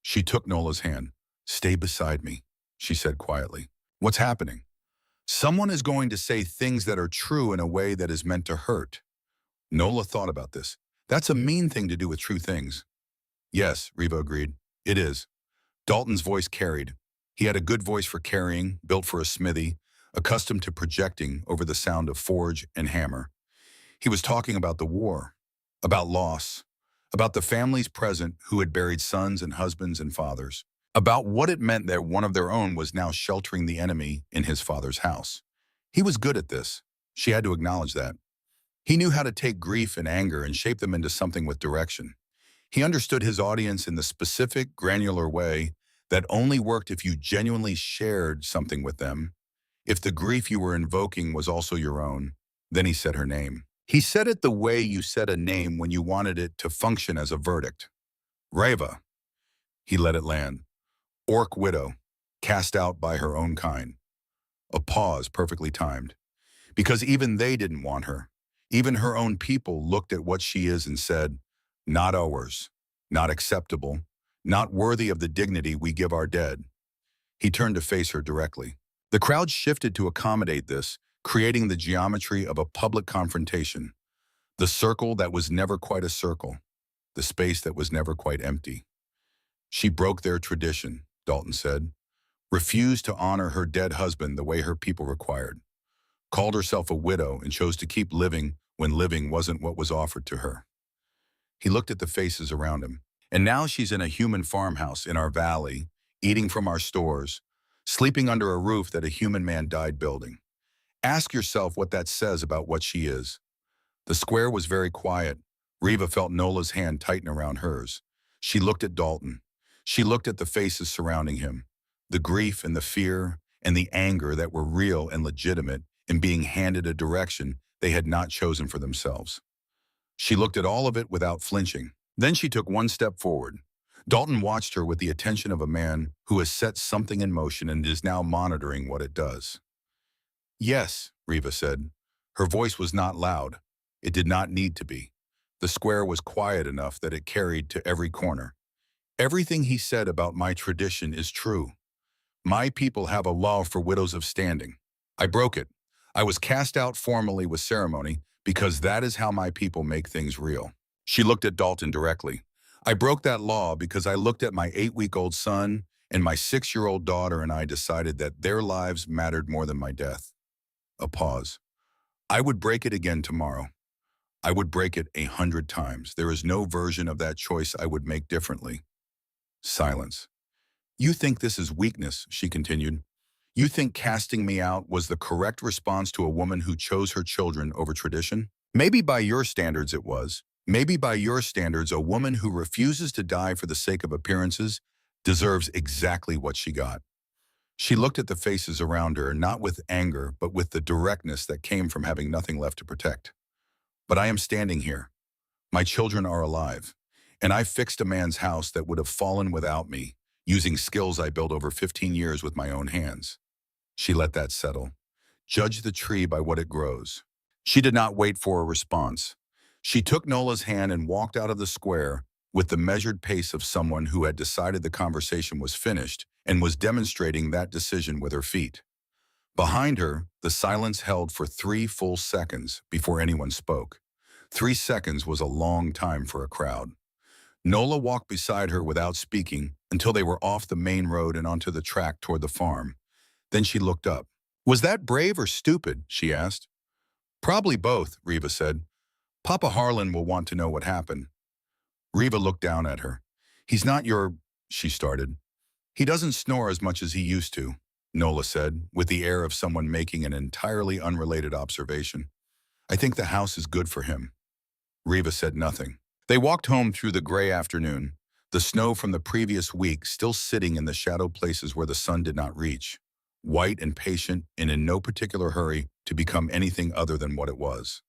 S1: She took Nola's hand. Stay beside me, she said quietly. What's happening? Someone is going to say things that are true in a way that is meant to hurt. Nola thought about this. That's a mean thing to do with true things. Yes, Riva agreed. It is. Dalton's voice carried. He had a good voice for carrying, built for a smithy, accustomed to projecting over the sound of forge and hammer. He was talking about the war, about loss, about the families present who had buried sons and husbands and fathers, about what it meant that one of their own was now sheltering the enemy in his father's house. He was good at this. She had to acknowledge that. He knew how to take grief and anger and shape them into something with direction. He understood his audience in the specific, granular way that only worked if you genuinely shared something with them. If the grief you were invoking was also your own, then he said her name. He said it the way you said a name when you wanted it to function as a verdict. Reva. He let it land. Orc widow, cast out by her own kind. A pause perfectly timed. Because even they didn't want her. Even her own people looked at what she is and said, not ours, not acceptable, not worthy of the dignity we give our dead. He turned to face her directly. The crowd shifted to accommodate this, creating the geometry of a public confrontation. The circle that was never quite a circle. The space that was never quite empty. She broke their tradition, Dalton said. Refused to honor her dead husband the way her people required. Called herself a widow and chose to keep living when living wasn't what was offered to her. He looked at the faces around him. And now she's in a human farmhouse in our valley, eating from our stores, sleeping under a roof that a human man died building. Ask yourself what that says about what she is. The square was very quiet. Riva felt Nola's hand tighten around hers. She looked at Dalton. She looked at the faces surrounding him, the grief and the fear and the anger that were real and legitimate in being handed a direction they had not chosen for themselves. She looked at all of it without flinching. Then she took one step forward. Dalton watched her with the attention of a man who has set something in motion and is now monitoring what it does. Yes, Riva said. Her voice was not loud. It did not need to be. The square was quiet enough that it carried to every corner. Everything he said about my tradition is true. My people have a law for widows of standing. I broke it. I was cast out formally with ceremony because that is how my people make things real. She looked at Dalton directly. I broke that law because I looked at my 8-week-old son and my 6-year-old daughter and I decided that their lives mattered more than my death. A pause. I would break it again tomorrow. I would break it 100 times. There is no version of that choice I would make differently. Silence. You think this is weakness, she continued. You think casting me out was the correct response to a woman who chose her children over tradition? Maybe by your standards it was. Maybe by your standards, a woman who refuses to die for the sake of appearances deserves exactly what she got. She looked at the faces around her, not with anger, but with the directness that came from having nothing left to protect. But I am standing here. My children are alive. And I fixed a man's house that would have fallen without me, using skills I built over 15 years with my own hands. She let that settle. Judge the tree by what it grows. She did not wait for a response. She took Nola's hand and walked out of the square with the measured pace of someone who had decided the conversation was finished and was demonstrating that decision with her feet. Behind her, the silence held for 3 full seconds before anyone spoke. 3 seconds was a long time for a crowd. Nola walked beside her without speaking until they were off the main road and onto the track toward the farm. Then she looked up. Was that brave or stupid? She asked. Probably both, Riva said. Papa Harlan will want to know what happened. Riva looked down at her. He's not your... she started. He doesn't snore as much as he used to, Nola said, with the air of someone making an entirely unrelated observation. I think the house is good for him. Riva said nothing. They walked home through the gray afternoon, the snow from the previous week still sitting in the shadow places where the sun did not reach, white and patient and in no particular hurry to become anything other than what it was.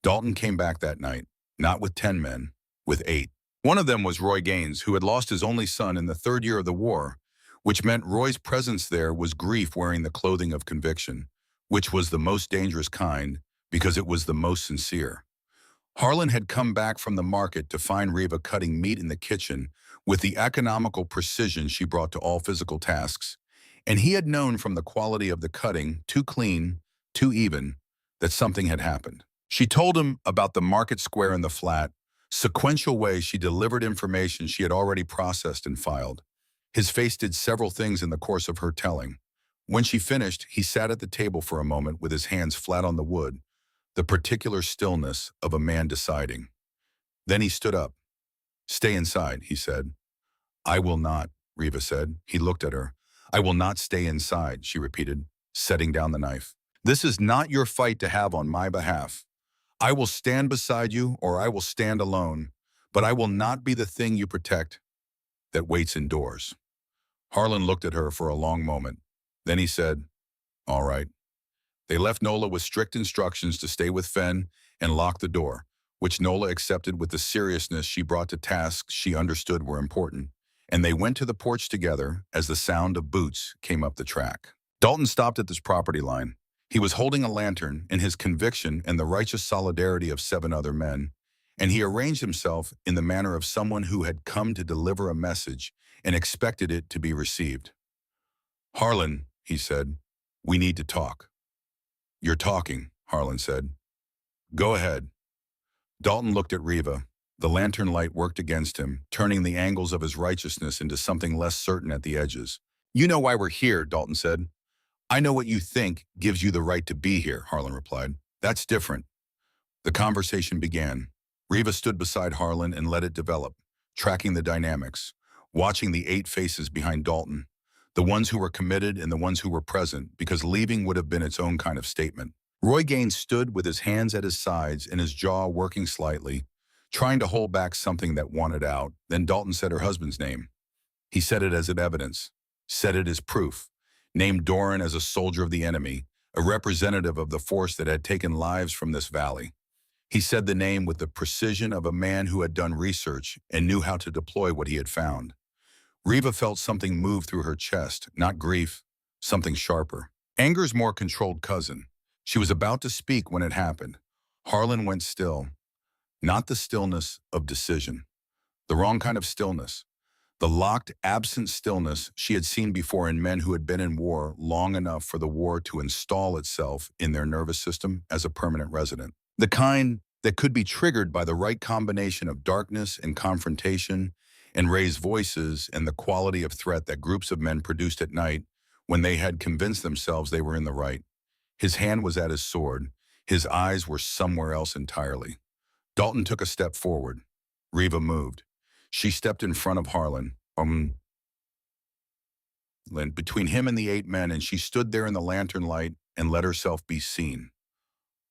S1: Dalton came back that night, not with 10 men, with 8. One of them was Roy Gaines, who had lost his only son in the 3rd year of the war, which meant Roy's presence there was grief wearing the clothing of conviction, which was the most dangerous kind because it was the most sincere. Harlan had come back from the market to find Riva cutting meat in the kitchen with the economical precision she brought to all physical tasks, and he had known from the quality of the cutting, too clean, too even, that something had happened. She told him about the market square in the flat, sequential way she delivered information she had already processed and filed. His face did several things in the course of her telling. When she finished, he sat at the table for a moment with his hands flat on the wood, the particular stillness of a man deciding. Then he stood up. Stay inside, he said. I will not, Riva said. He looked at her. I will not stay inside, she repeated, setting down the knife. This is not your fight to have on my behalf. I will stand beside you or I will stand alone, but I will not be the thing you protect that waits indoors. Harlan looked at her for a long moment. Then he said, all right. They left Nola with strict instructions to stay with Fen and lock the door, which Nola accepted with the seriousness she brought to tasks she understood were important, and they went to the porch together as the sound of boots came up the track. Dalton stopped at this property line. He was holding a lantern in his conviction and the righteous solidarity of 7 other men, and he arranged himself in the manner of someone who had come to deliver a message and expected it to be received. Harlan, he said, we need to talk. You're talking, Harlan said. Go ahead. Dalton looked at Riva. The lantern light worked against him, turning the angles of his righteousness into something less certain at the edges. You know why we're here, Dalton said. I know what you think gives you the right to be here, Harlan replied. That's different. The conversation began. Riva stood beside Harlan and let it develop, tracking the dynamics, watching the 8 faces behind Dalton, the ones who were committed and the ones who were present, because leaving would have been its own kind of statement. Roy Gaines stood with his hands at his sides and his jaw working slightly, trying to hold back something that wanted out. Then Dalton said her husband's name. He said it as an evidence, said it as proof, named Doran as a soldier of the enemy, a representative of the force that had taken lives from this valley. He said the name with the precision of a man who had done research and knew how to deploy what he had found. Reva felt something move through her chest, not grief, something sharper. Anger's more controlled cousin. She was about to speak when it happened. Harlan went still, not the stillness of decision, the wrong kind of stillness. The locked, absent stillness she had seen before in men who had been in war long enough for the war to install itself in their nervous system as a permanent resident. The kind that could be triggered by the right combination of darkness and confrontation and raised voices and the quality of threat that groups of men produced at night when they had convinced themselves they were in the right. His hand was at his sword. His eyes were somewhere else entirely. Dalton took a step forward. Reva moved. She stepped in front of Harlan, between him and the 8 men, and she stood there in the lantern light and let herself be seen.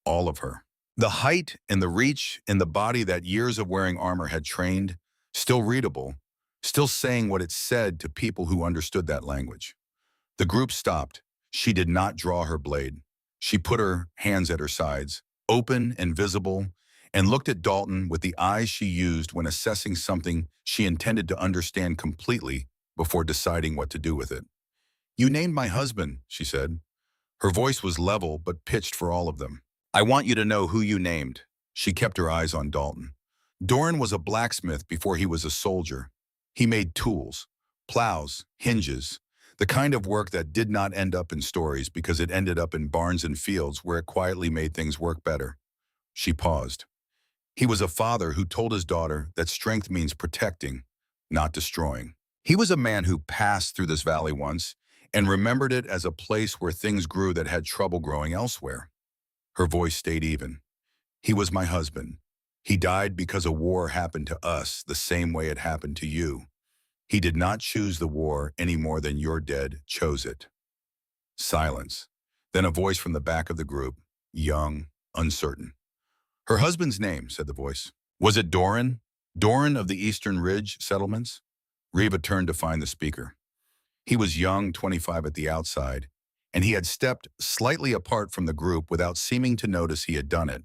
S1: All of her. The height and the reach in the body that years of wearing armor had trained, still readable, still saying what it said to people who understood that language. The group stopped. She did not draw her blade. She put her hands at her sides, open and visible, and looked at Dalton with the eyes she used when assessing something she intended to understand completely before deciding what to do with it. "You named my husband," she said. Her voice was level but pitched for all of them. "I want you to know who you named." She kept her eyes on Dalton. Doran was a blacksmith before he was a soldier. He made tools, plows, hinges, the kind of work that did not end up in stories because it ended up in barns and fields where it quietly made things work better. She paused. He was a father who told his daughter that strength means protecting, not destroying. He was a man who passed through this valley once and remembered it as a place where things grew that had trouble growing elsewhere. Her voice stayed even. "He was my husband. He died because a war happened to us the same way it happened to you. He did not choose the war any more than your dead chose it." Silence. Then a voice from the back of the group, young, uncertain. "Her husband's name," said the voice. "Was it Doran? Doran of the Eastern Ridge settlements?" Reva turned to find the speaker. He was young, 25 at the outside, and he had stepped slightly apart from the group without seeming to notice he had done it.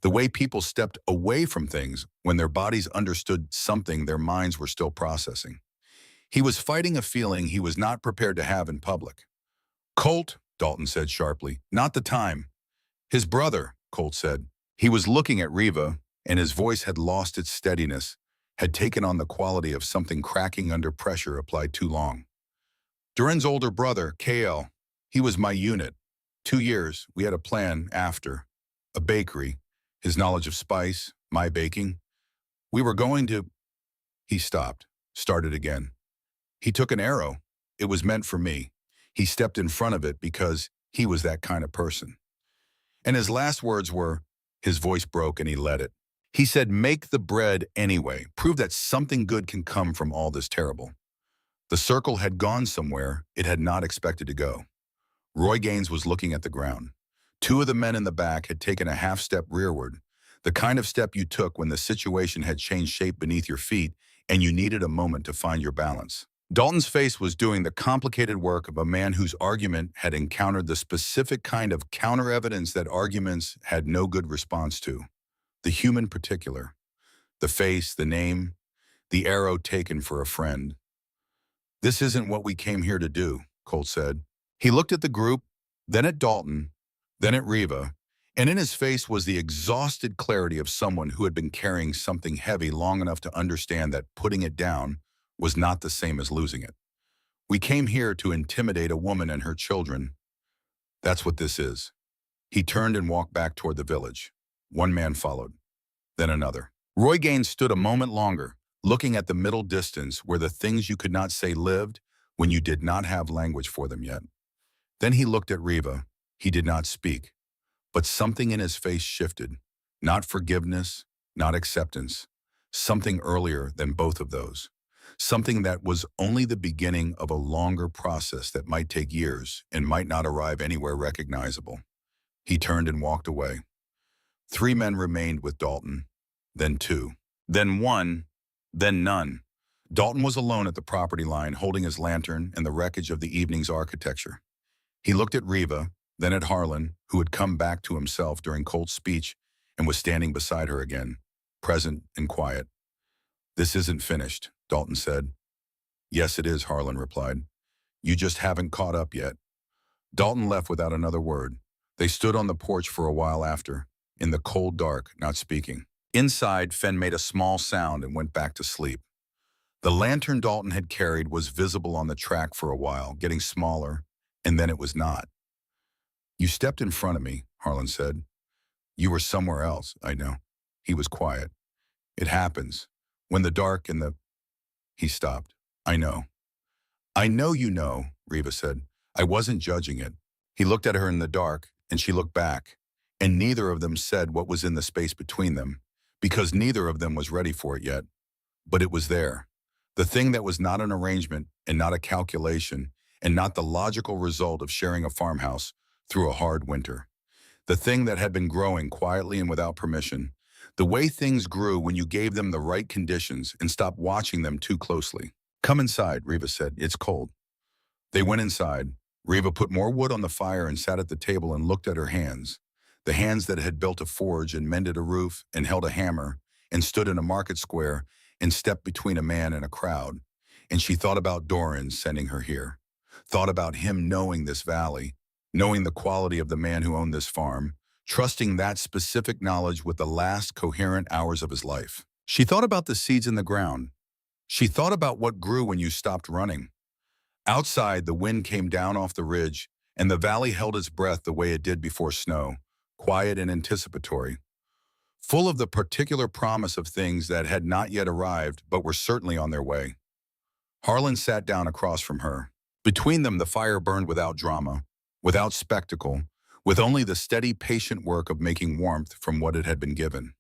S1: The way people stepped away from things when their bodies understood something their minds were still processing. He was fighting a feeling he was not prepared to have in public. "Colt," Dalton said sharply, "not the time." "His brother," Colt said. He was looking at Reva, and his voice had lost its steadiness, had taken on the quality of something cracking under pressure applied too long. "Duran's older brother, KL, he was my unit. 2 years, we had a plan after. A bakery, his knowledge of spice, my baking. We were going to—" He stopped, started again. "He took an arrow. It was meant for me. He stepped in front of it because he was that kind of person." And his last words were, his voice broke and he let it. He said, "Make the bread anyway. Prove that something good can come from all this terrible." The circle had gone somewhere it had not expected to go. Roy Gaines was looking at the ground. 2 of the men in the back had taken a half-step rearward, the kind of step you took when the situation had changed shape beneath your feet and you needed a moment to find your balance. Dalton's face was doing the complicated work of a man whose argument had encountered the specific kind of counter-evidence that arguments had no good response to. The human particular. The face, the name, the arrow taken for a friend. "This isn't what we came here to do," Colt said. He looked at the group, then at Dalton, then at Reva, and in his face was the exhausted clarity of someone who had been carrying something heavy long enough to understand that putting it down was not the same as losing it. "We came here to intimidate a woman and her children. That's what this is." He turned and walked back toward the village. One man followed, then another. Roy Gaines stood a moment longer, looking at the middle distance where the things you could not say lived when you did not have language for them yet. Then he looked at Reva. He did not speak, but something in his face shifted. Not forgiveness, not acceptance. Something earlier than both of those. Something that was only the beginning of a longer process that might take years and might not arrive anywhere recognizable. He turned and walked away. 3 men remained with Dalton, then 2, then 1, then none. Dalton was alone at the property line, holding his lantern and the wreckage of the evening's architecture. He looked at Reva, then at Harlan, who had come back to himself during Colt's speech and was standing beside her again, present and quiet. "This isn't finished," Dalton said. "Yes, it is," Harlan replied. "You just haven't caught up yet." Dalton left without another word. They stood on the porch for a while after, in the cold dark, not speaking. Inside, Fenn made a small sound and went back to sleep. The lantern Dalton had carried was visible on the track for a while, getting smaller, and then it was not. "You stepped in front of me," Harlan said. "You were somewhere else, I know." He was quiet. "It happens. When the dark and the—" He stopped. "I know." "I know you know," Reva said. "I wasn't judging it." He looked at her in the dark, and she looked back, and neither of them said what was in the space between them, because neither of them was ready for it yet. But it was there. The thing that was not an arrangement and not a calculation and not the logical result of sharing a farmhouse through a hard winter. The thing that had been growing quietly and without permission. The way things grew when you gave them the right conditions and stopped watching them too closely. "Come inside," Reva said. "It's cold." They went inside. Reva put more wood on the fire and sat at the table and looked at her hands. The hands that had built a forge and mended a roof and held a hammer and stood in a market square and stepped between a man and a crowd. And she thought about Doran sending her here. Thought about him knowing this valley, knowing the quality of the man who owned this farm, trusting that specific knowledge with the last coherent hours of his life. She thought about the seeds in the ground. She thought about what grew when you stopped running. Outside, the wind came down off the ridge, and the valley held its breath the way it did before snow, quiet and anticipatory, full of the particular promise of things that had not yet arrived but were certainly on their way. Harlan sat down across from her. Between them, the fire burned without drama, without spectacle, with only the steady, patient work of making warmth from what it had been given.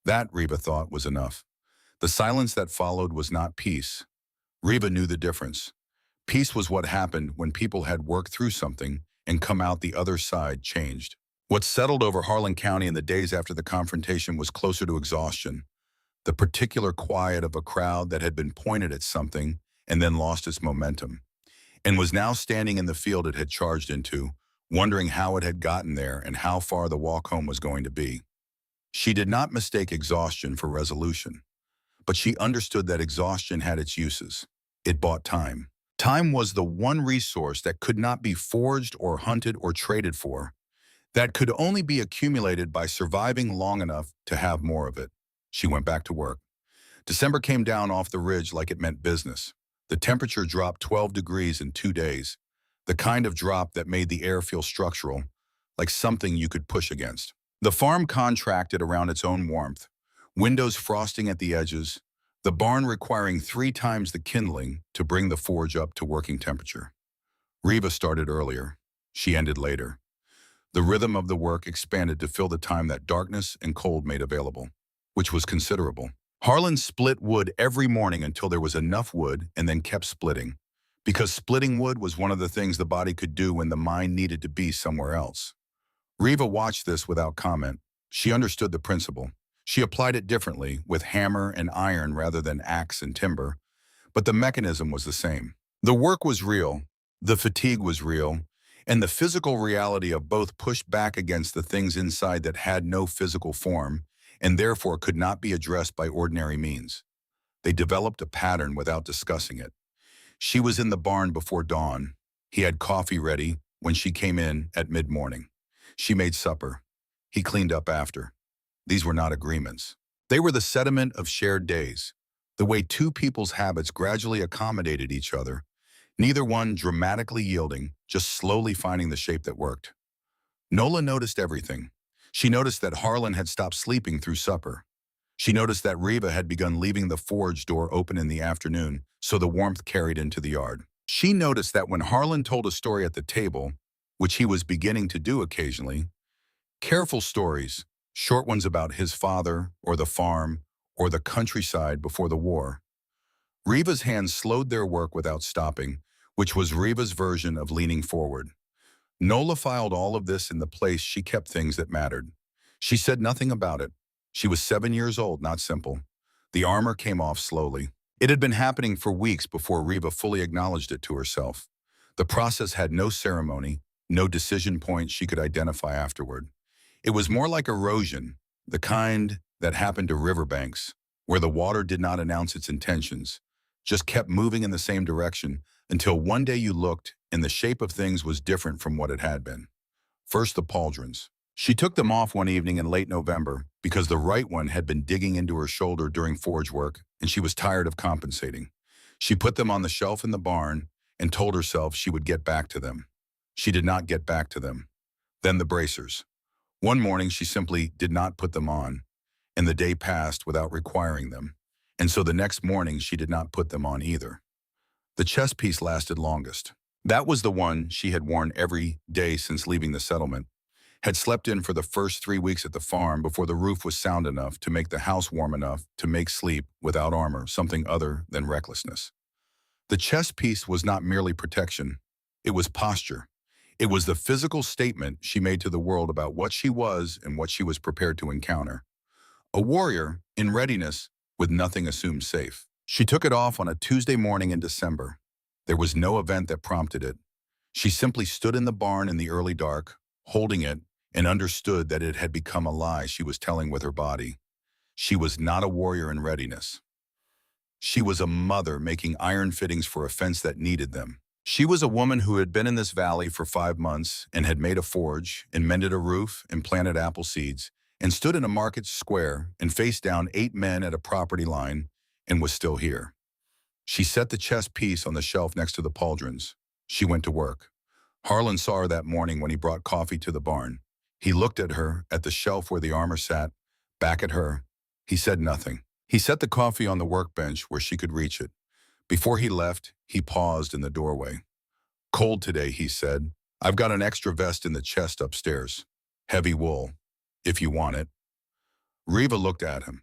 S1: That, Reva thought, was enough. The silence that followed was not peace. Reva knew the difference. Peace was what happened when people had worked through something and come out the other side changed. What settled over Harlan County in the days after the confrontation was closer to exhaustion, the particular quiet of a crowd that had been pointed at something and then lost its momentum, and was now standing in the field it had charged into, wondering how it had gotten there and how far the walk home was going to be. She did not mistake exhaustion for resolution, but she understood that exhaustion had its uses. It bought time. Time was the one resource that could not be forged or hunted or traded for, that could only be accumulated by surviving long enough to have more of it. She went back to work. December came down off the ridge like it meant business. The temperature dropped 12 degrees in 2 days, the kind of drop that made the air feel structural, like something you could push against. The farm contracted around its own warmth, windows frosting at the edges, the barn requiring 3 times the kindling to bring the forge up to working temperature. Reva started earlier. She ended later. The rhythm of the work expanded to fill the time that darkness and cold made available, which was considerable. Harlan split wood every morning until there was enough wood and then kept splitting, because splitting wood was one of the things the body could do when the mind needed to be somewhere else. Reva watched this without comment. She understood the principle. She applied it differently, with hammer and iron rather than axe and timber, but the mechanism was the same. The work was real, the fatigue was real, and the physical reality of both pushed back against the things inside that had no physical form, and therefore could not be addressed by ordinary means. They developed a pattern without discussing it. She was in the barn before dawn. He had coffee ready when she came in at mid-morning. She made supper. He cleaned up after. These were not agreements. They were the sediment of shared days, the way two people's habits gradually accommodated each other, neither one dramatically yielding, just slowly finding the shape that worked. Nola noticed everything. She noticed that Harlan had stopped sleeping through supper. She noticed that Reva had begun leaving the forge door open in the afternoon, so the warmth carried into the yard. She noticed that when Harlan told a story at the table, which he was beginning to do occasionally, careful stories, short ones about his father or the farm or the countryside before the war, Reva's hands slowed their work without stopping, which was Reva's version of leaning forward. Nola filed all of this in the place she kept things that mattered. She said nothing about it. She was 7 years old, not simple. The armor came off slowly. It had been happening for weeks before Reva fully acknowledged it to herself. The process had no ceremony, no decision points she could identify afterward. It was more like erosion, the kind that happened to riverbanks, where the water did not announce its intentions, just kept moving in the same direction until one day you looked and the shape of things was different from what it had been. First, the pauldrons. She took them off one evening in late November because the right one had been digging into her shoulder during forge work and she was tired of compensating. She put them on the shelf in the barn and told herself she would get back to them. She did not get back to them. Then the bracers. One morning she simply did not put them on, and the day passed without requiring them. And so the next morning she did not put them on either. The chess piece lasted longest. That was the one she had worn every day since leaving the settlement, had slept in for the first 3 weeks at the farm before the roof was sound enough to make the house warm enough to make sleep without armor something other than recklessness. The chess piece was not merely protection. It was posture. It was the physical statement she made to the world about what she was and what she was prepared to encounter. A warrior, in readiness, with nothing assumed safe. She took it off on a Tuesday morning in December. There was no event that prompted it. She simply stood in the barn in the early dark, holding it, and understood that it had become a lie she was telling with her body. She was not a warrior in readiness. She was a mother making iron fittings for a fence that needed them. She was a woman who had been in this valley for 5 months and had made a forge and mended a roof and planted apple seeds and stood in a market square and faced down 8 men at a property line and was still here. She set the chess piece on the shelf next to the pauldrons. She went to work. Harlan saw her that morning when he brought coffee to the barn. He looked at her, at the shelf where the armor sat, back at her. He said nothing. He set the coffee on the workbench where she could reach it. Before he left, he paused in the doorway. "Cold today," he said. "I've got an extra vest in the chest upstairs. Heavy wool, if you want it." Reva looked at him.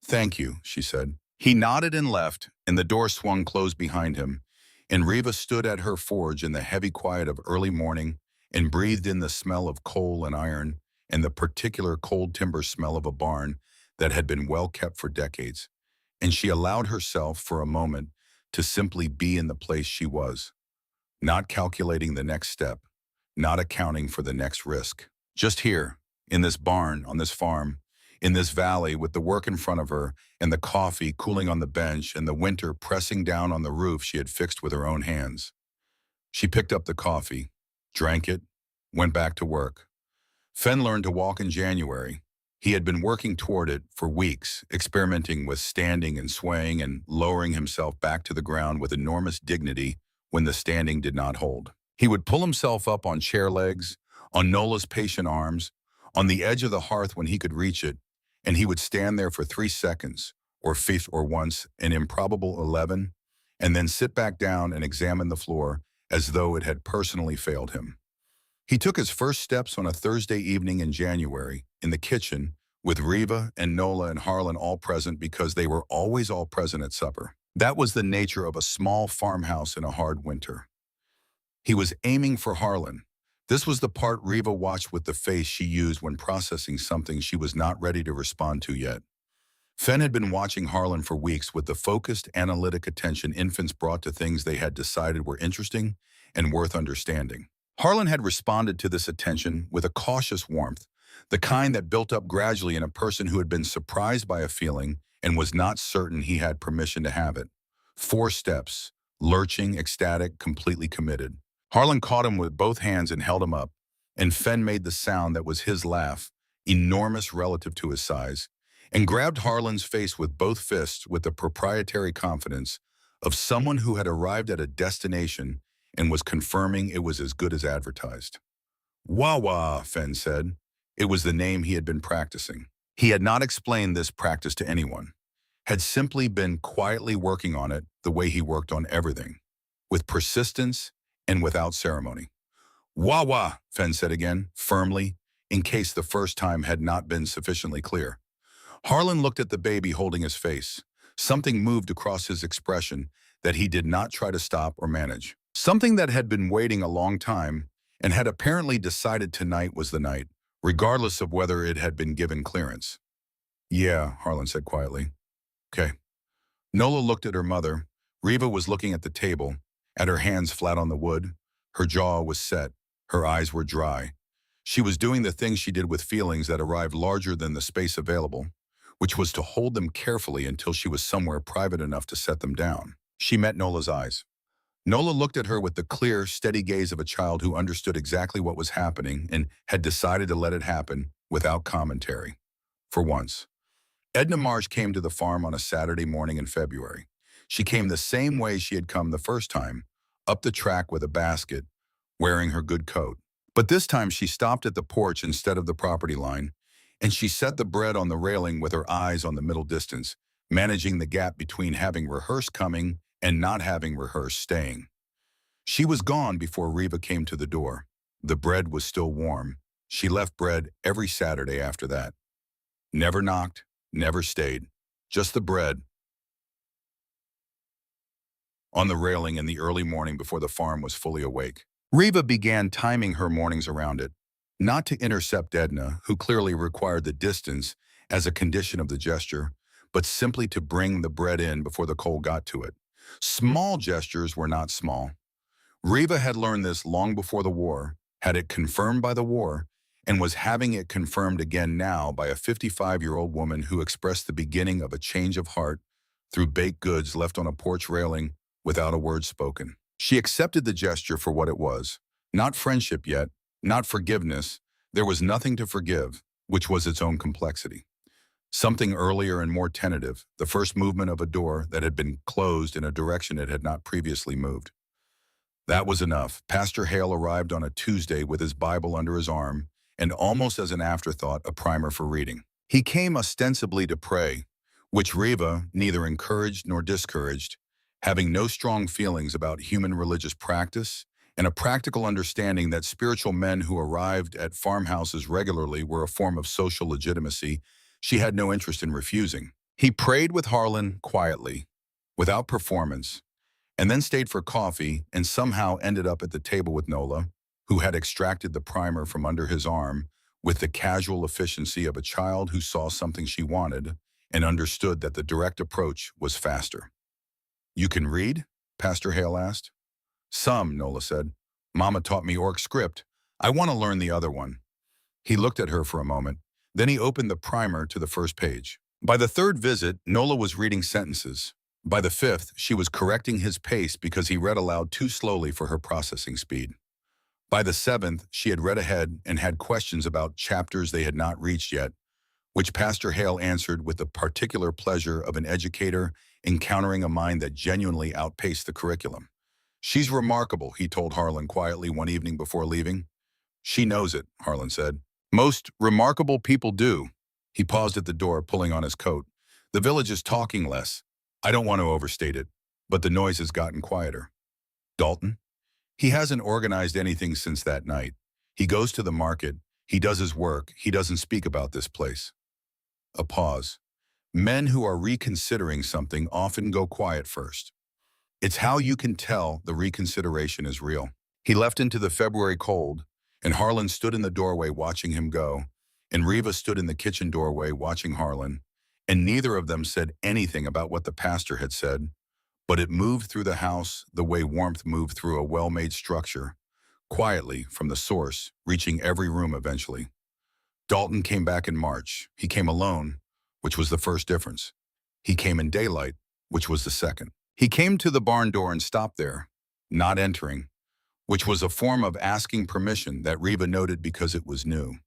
S1: "Thank you," she said. He nodded and left, and the door swung closed behind him, and Reva stood at her forge in the heavy quiet of early morning and breathed in the smell of coal and iron and the particular cold timber smell of a barn that had been well kept for decades. And she allowed herself for a moment to simply be in the place she was, not calculating the next step, not accounting for the next risk. Just here, in this barn, on this farm, in this valley with the work in front of her and the coffee cooling on the bench and the winter pressing down on the roof she had fixed with her own hands. She picked up the coffee, drank it, went back to work. Fen learned to walk in January. He had been working toward it for weeks, experimenting with standing and swaying and lowering himself back to the ground with enormous dignity when the standing did not hold. He would pull himself up on chair legs, on Nola's patient arms, on the edge of the hearth when he could reach it, and he would stand there for 3 seconds, or 5 or once, an improbable 11, and then sit back down and examine the floor as though it had personally failed him. He took his first steps on a Thursday evening in January, in the kitchen, with Reva and Nola and Harlan all present because they were always all present at supper. That was the nature of a small farmhouse in a hard winter. He was aiming for Harlan. This was the part Reva watched with the face she used when processing something she was not ready to respond to yet. Fen had been watching Harlan for weeks with the focused, analytic attention infants brought to things they had decided were interesting and worth understanding. Harlan had responded to this attention with a cautious warmth, the kind that built up gradually in a person who had been surprised by a feeling and was not certain he had permission to have it. 4 steps, lurching, ecstatic, completely committed. Harlan caught him with both hands and held him up, and Fen made the sound that was his laugh, enormous relative to his size, and grabbed Harlan's face with both fists with the proprietary confidence of someone who had arrived at a destination and was confirming it was as good as advertised. "Wawa," Fen said. It was the name he had been practicing. He had not explained this practice to anyone, had simply been quietly working on it the way he worked on everything, with persistence and without ceremony. "Wawa," Fen said again, firmly, in case the first time had not been sufficiently clear. Harlan looked at the baby holding his face. Something moved across his expression that he did not try to stop or manage. Something that had been waiting a long time and had apparently decided tonight was the night, regardless of whether it had been given clearance. "Yeah," Harlan said quietly. "Okay." Nola looked at her mother. Reva was looking at the table, at her hands flat on the wood. Her jaw was set, Her eyes were dry. She was doing the thing she did with feelings that arrived larger than the space available, which was to hold them carefully until she was somewhere private enough to set them down. She met Nola's eyes. Nola looked at her with the clear, steady gaze of a child who understood exactly what was happening and had decided to let it happen without commentary. For once. Edna Marsh came to the farm on a Saturday morning in February. She came the same way she had come the first time, up the track with a basket, wearing her good coat. But this time she stopped at the porch instead of the property line, and she set the bread on the railing with her eyes on the middle distance, managing the gap between having rehearsed coming and not having rehearsed staying. She was gone before Reva came to the door. The bread was still warm. She left bread every Saturday after that. Never knocked, never stayed. Just the bread on the railing in the early morning before the farm was fully awake. Reva began timing her mornings around it, not to intercept Edna, who clearly required the distance as a condition of the gesture, but simply to bring the bread in before the coal got to it. Small gestures were not small. Reva had learned this long before the war, had it confirmed by the war, and was having it confirmed again now by a 55-year-old woman who expressed the beginning of a change of heart through baked goods left on a porch railing without a word spoken. She accepted the gesture for what it was. Not friendship yet, not forgiveness. There was nothing to forgive, which was its own complexity. Something earlier and more tentative, the first movement of a door that had been closed in a direction it had not previously moved. That was enough. Pastor Hale arrived on a Tuesday with his Bible under his arm, and almost as an afterthought, a primer for reading. He came ostensibly to pray, which Reva neither encouraged nor discouraged, having no strong feelings about human religious practice and a practical understanding that spiritual men who arrived at farmhouses regularly were a form of social legitimacy she had no interest in refusing. He prayed with Harlan quietly, without performance, and then stayed for coffee and somehow ended up at the table with Nola, who had extracted the primer from under his arm with the casual efficiency of a child who saw something she wanted and understood that the direct approach was faster. "You can read?" Pastor Hale asked. "Some," Nola said. "Mama taught me Orc script. I want to learn the other one." He looked at her for a moment. Then he opened the primer to the first page. By the third visit, Nola was reading sentences. By the fifth, she was correcting his pace because he read aloud too slowly for her processing speed. By the seventh, she had read ahead and had questions about chapters they had not reached yet, which Pastor Hale answered with the particular pleasure of an educator encountering a mind that genuinely outpaced the curriculum. "She's remarkable," he told Harlan quietly one evening before leaving. "She knows it," Harlan said. "Most remarkable people do." He paused at the door, pulling on his coat. "The village is talking less. I don't want to overstate it, but the noise has gotten quieter." "Dalton?" "He hasn't organized anything since that night. He goes to the market. He does his work. He doesn't speak about this place." A pause. Men who are reconsidering something often go quiet first. It's how you can tell the reconsideration is real. He left into the February cold, and Harlan stood in the doorway watching him go, and Reva stood in the kitchen doorway watching Harlan, and neither of them said anything about what the pastor had said, but it moved through the house the way warmth moved through a well-made structure, quietly from the source, reaching every room eventually. Dalton came back in March. He came alone, which was the first difference. He came in daylight, which was the second. He came to the barn door and stopped there, not entering, which was a form of asking permission that Reva noted because it was new.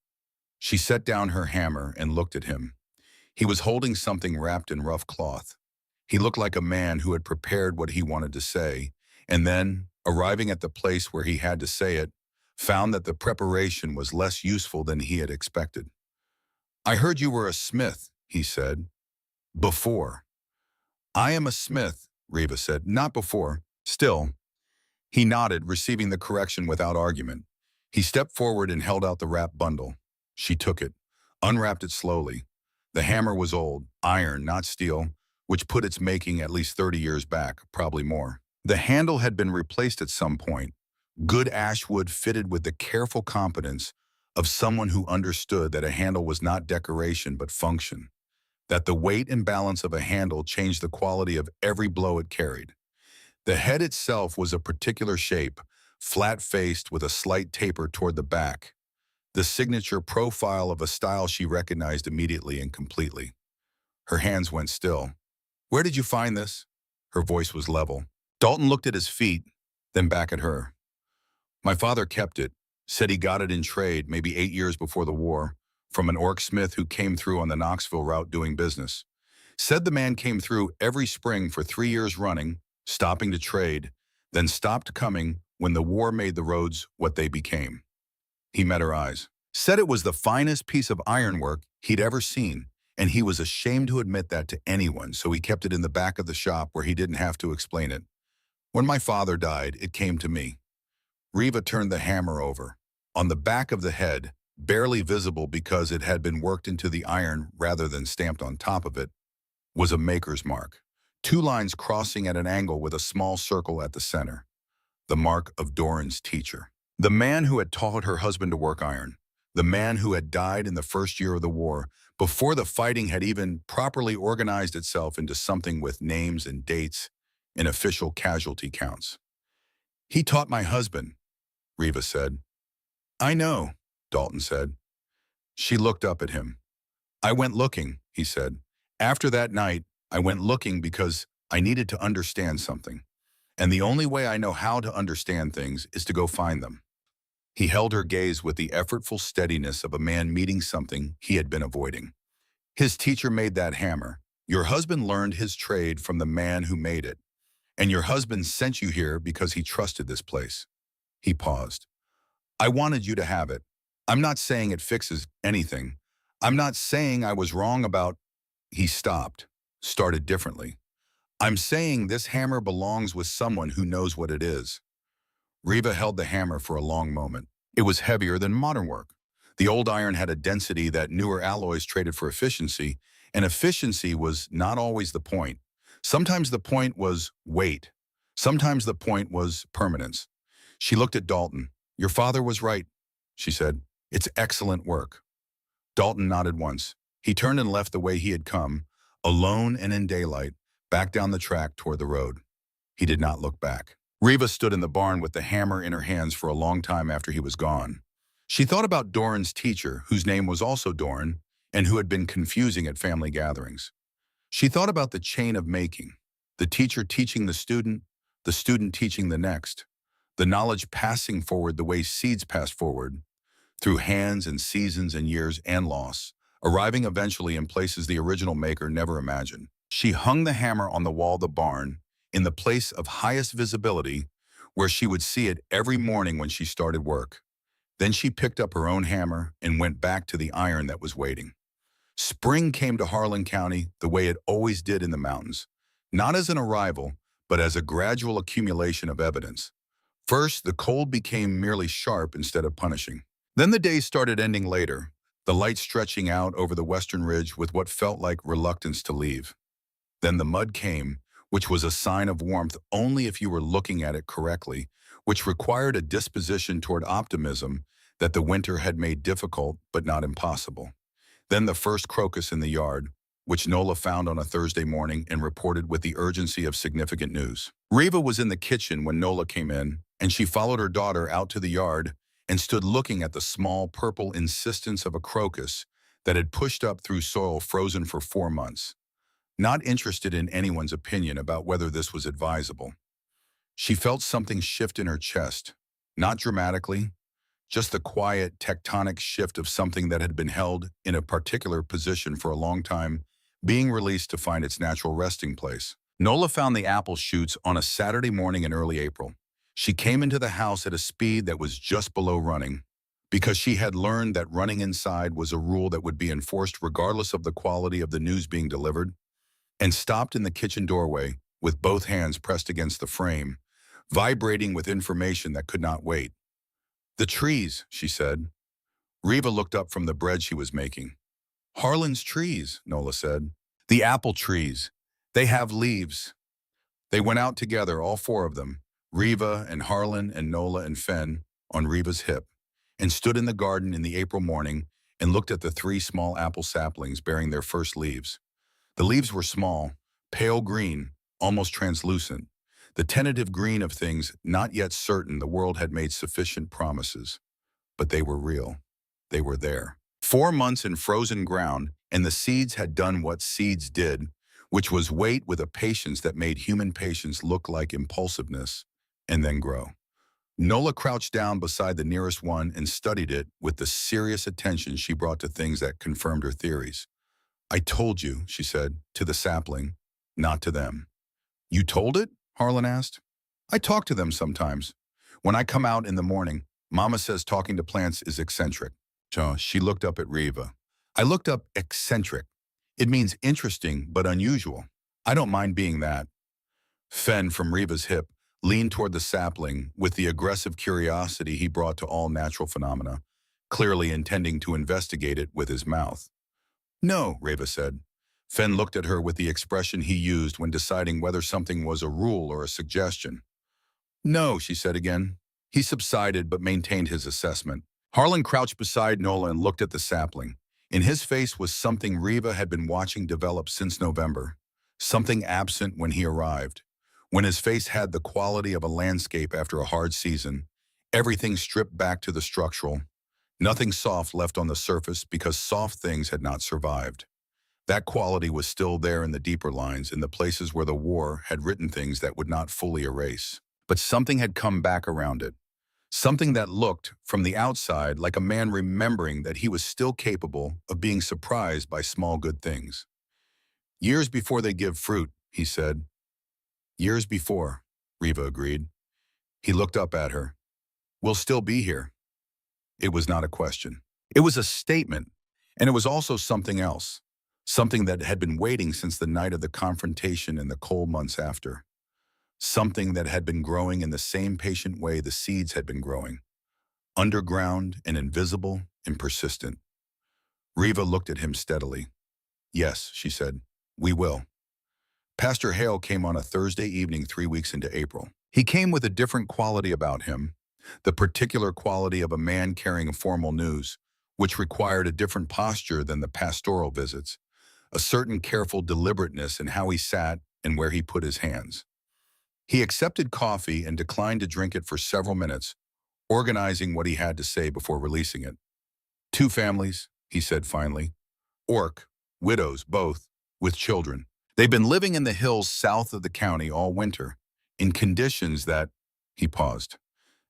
S1: She set down her hammer and looked at him. He was holding something wrapped in rough cloth. He looked like a man who had prepared what he wanted to say, and then, arriving at the place where he had to say it, found that the preparation was less useful than he had expected. "I heard you were a smith," he said. "Before." "I am a smith," Reva said. "Not before. Still." He nodded, receiving the correction without argument. He stepped forward and held out the wrapped bundle. She took it, unwrapped it slowly. The hammer was old, iron, not steel, which put its making at least 30 years back, probably more. The handle had been replaced at some point. Good ash wood fitted with the careful competence of someone who understood that a handle was not decoration but function, that the weight and balance of a handle changed the quality of every blow it carried. The head itself was a particular shape, flat-faced with a slight taper toward the back, the signature profile of a style she recognized immediately and completely. Her hands went still. "Where did you find this?" Her voice was level. Dalton looked at his feet, then back at her. "My father kept it, said he got it in trade maybe 8 years before the war, from an orc smith who came through on the Knoxville route doing business. Said the man came through every spring for 3 years running, stopping to trade, then stopped coming when the war made the roads what they became." He met her eyes. Said it was the finest piece of ironwork he'd ever seen, and he was ashamed to admit that to anyone, so he kept it in the back of the shop where he didn't have to explain it. "When my father died, it came to me." Riva turned the hammer over. On the back of the head, barely visible because it had been worked into the iron rather than stamped on top of it, was a maker's mark. 2 lines crossing at an angle with a small circle at the center. The mark of Doran's teacher. The man who had taught her husband to work iron. The man who had died in the first year of the war, before the fighting had even properly organized itself into something with names and dates and official casualty counts. "He taught my husband," Riva said. "I know," Dalton said. She looked up at him. "I went looking," he said. "After that night, I went looking because I needed to understand something. And the only way I know how to understand things is to go find them." He held her gaze with the effortful steadiness of a man meeting something he had been avoiding. "His teacher made that hammer. Your husband learned his trade from the man who made it. And your husband sent you here because he trusted this place." He paused. "I wanted you to have it. I'm not saying it fixes anything. I'm not saying I was wrong about—" He stopped, started differently. "I'm saying this hammer belongs with someone who knows what it is." Riva held the hammer for a long moment. It was heavier than modern work. The old iron had a density that newer alloys traded for efficiency, and efficiency was not always the point. Sometimes the point was weight. Sometimes the point was permanence. She looked at Dalton. "Your father was right," she said. "It's excellent work." Dalton nodded once. He turned and left the way he had come, alone and in daylight, back down the track toward the road. He did not look back. Riva stood in the barn with the hammer in her hands for a long time after he was gone. She thought about Doran's teacher, whose name was also Doran, and who had been confusing at family gatherings. She thought about the chain of making, the teacher teaching the student teaching the next, the knowledge passing forward the way seeds pass forward, through hands and seasons and years and loss, arriving eventually in places the original maker never imagined. She hung the hammer on the wall of the barn, in the place of highest visibility, where she would see it every morning when she started work. Then she picked up her own hammer and went back to the iron that was waiting. Spring came to Harlan County the way it always did in the mountains, not as an arrival, but as a gradual accumulation of evidence. First, the cold became merely sharp instead of punishing. Then the days started ending later, the light stretching out over the western ridge with what felt like reluctance to leave. Then the mud came, which was a sign of warmth only if you were looking at it correctly, which required a disposition toward optimism that the winter had made difficult but not impossible. Then the first crocus in the yard, which Nola found on a Thursday morning and reported with the urgency of significant news. Riva was in the kitchen when Nola came in, and she followed her daughter out to the yard and stood looking at the small purple insistence of a crocus that had pushed up through soil frozen for 4 months. Not interested in anyone's opinion about whether this was advisable. She felt something shift in her chest, not dramatically, just the quiet, tectonic shift of something that had been held in a particular position for a long time, being released to find its natural resting place. Nola found the apple shoots on a Saturday morning in early April. She came into the house at a speed that was just below running, because she had learned that running inside was a rule that would be enforced regardless of the quality of the news being delivered, and stopped in the kitchen doorway with both hands pressed against the frame, vibrating with information that could not wait. "The trees," she said. Riva looked up from the bread she was making. "Harlan's trees," Nola said. "The apple trees. They have leaves." They went out together, all 4 of them, Riva and Harlan and Nola and Fen, on Riva's hip, and stood in the garden in the April morning and looked at the 3 small apple saplings bearing their first leaves. The leaves were small, pale green, almost translucent. The tentative green of things not yet certain the world had made sufficient promises. But they were real. They were there. 4 months in frozen ground, and the seeds had done what seeds did, which was wait with a patience that made human patience look like impulsiveness, and then grow. Nola crouched down beside the nearest one and studied it with the serious attention she brought to things that confirmed her theories. I told you, she said, to the sapling, not to them. You told it? Harlan asked. I talk to them sometimes. When I come out in the morning, Mama says talking to plants is eccentric. So she looked up at Riva. I looked up eccentric. It means interesting but unusual. I don't mind being that. Fen from Riva's hip leaned toward the sapling with the aggressive curiosity he brought to all natural phenomena, clearly intending to investigate it with his mouth. No, Riva said. Fen looked at her with the expression he used when deciding whether something was a rule or a suggestion. No, she said again. He subsided but maintained his assessment. Harlan crouched beside Nola and looked at the sapling. In his face was something Riva had been watching develop since November, something absent when he arrived. When his face had the quality of a landscape after a hard season, everything stripped back to the structural, nothing soft left on the surface because soft things had not survived. That quality was still there in the deeper lines, in the places where the war had written things that would not fully erase. But something had come back around it. Something that looked, from the outside, like a man remembering that he was still capable of being surprised by small good things. Years before they give fruit, he said. Years before, Riva agreed. He looked up at her. We'll still be here. It was not a question. It was a statement, and it was also something else. Something that had been waiting since the night of the confrontation and the cold months after. Something that had been growing in the same patient way the seeds had been growing. Underground and invisible and persistent. Riva looked at him steadily. Yes, she said, we will. Pastor Hale came on a Thursday evening 3 weeks into April. He came with a different quality about him, the particular quality of a man carrying formal news, which required a different posture than the pastoral visits, a certain careful deliberateness in how he sat and where he put his hands. He accepted coffee and declined to drink it for several minutes, organizing what he had to say before releasing it. 2 families, he said finally. Orc, widows, both, with children. They've been living in the hills south of the county all winter, in conditions that, he paused.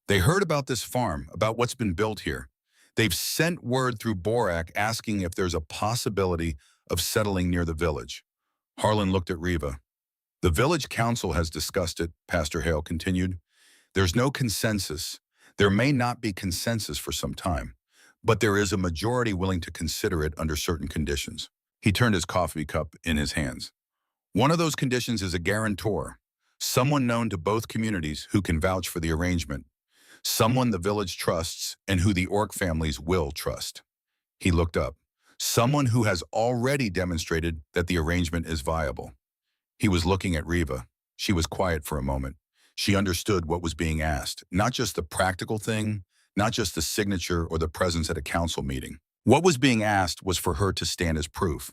S1: They heard about this farm, about what's been built here. They've sent word through Borak asking if there's a possibility of settling near the village. Harlan looked at Riva. The village council has discussed it, Pastor Hale continued. There's no consensus. There may not be consensus for some time, but there is a majority willing to consider it under certain conditions. He turned his coffee cup in his hands. One of those conditions is a guarantor, someone known to both communities who can vouch for the arrangement, someone the village trusts and who the Orc families will trust. He looked up. Someone who has already demonstrated that the arrangement is viable. He was looking at Riva. She was quiet for a moment. She understood what was being asked, not just the practical thing, not just the signature or the presence at a council meeting. What was being asked was for her to stand as proof,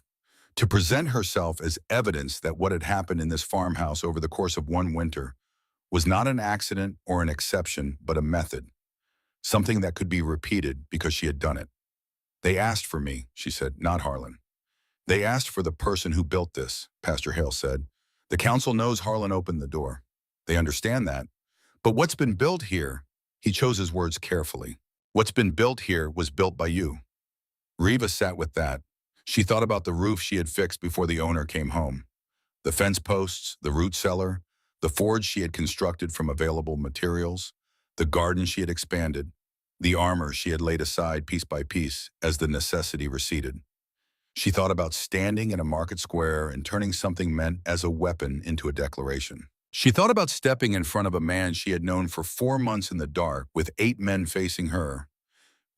S1: to present herself as evidence that what had happened in this farmhouse over the course of one winter was not an accident or an exception, but a method, something that could be repeated because she had done it. They asked for me, she said, not Harlan. They asked for the person who built this, Pastor Hale said. The council knows Harlan opened the door. They understand that. But what's been built here, he chose his words carefully. What's been built here was built by you. Riva sat with that. She thought about the roof she had fixed before the owner came home. The fence posts, the root cellar, the forge she had constructed from available materials, the garden she had expanded, the armor she had laid aside piece by piece as the necessity receded. She thought about standing in a market square and turning something meant as a weapon into a declaration. She thought about stepping in front of a man she had known for 4 months in the dark with 8 men facing her,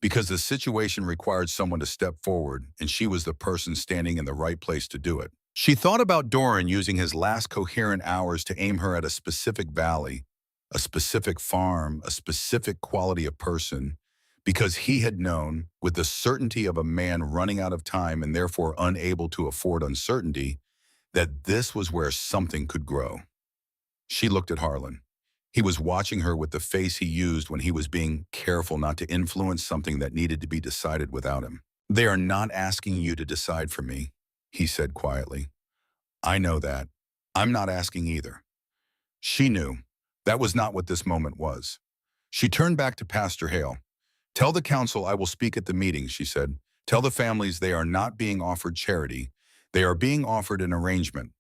S1: because the situation required someone to step forward, and she was the person standing in the right place to do it. She thought about Doran using his last coherent hours to aim her at a specific valley, a specific farm, a specific quality of person, because he had known, with the certainty of a man running out of time and therefore unable to afford uncertainty, that this was where something could grow. She looked at Harlan. He was watching her with the face he used when he was being careful not to influence something that needed to be decided without him. "They are not asking you to decide for me," he said quietly. "I know that. I'm not asking either." She knew. That was not what this moment was. She turned back to Pastor Hale. "Tell the council I will speak at the meeting," she said. "Tell the families they are not being offered charity. They are being offered an arrangement.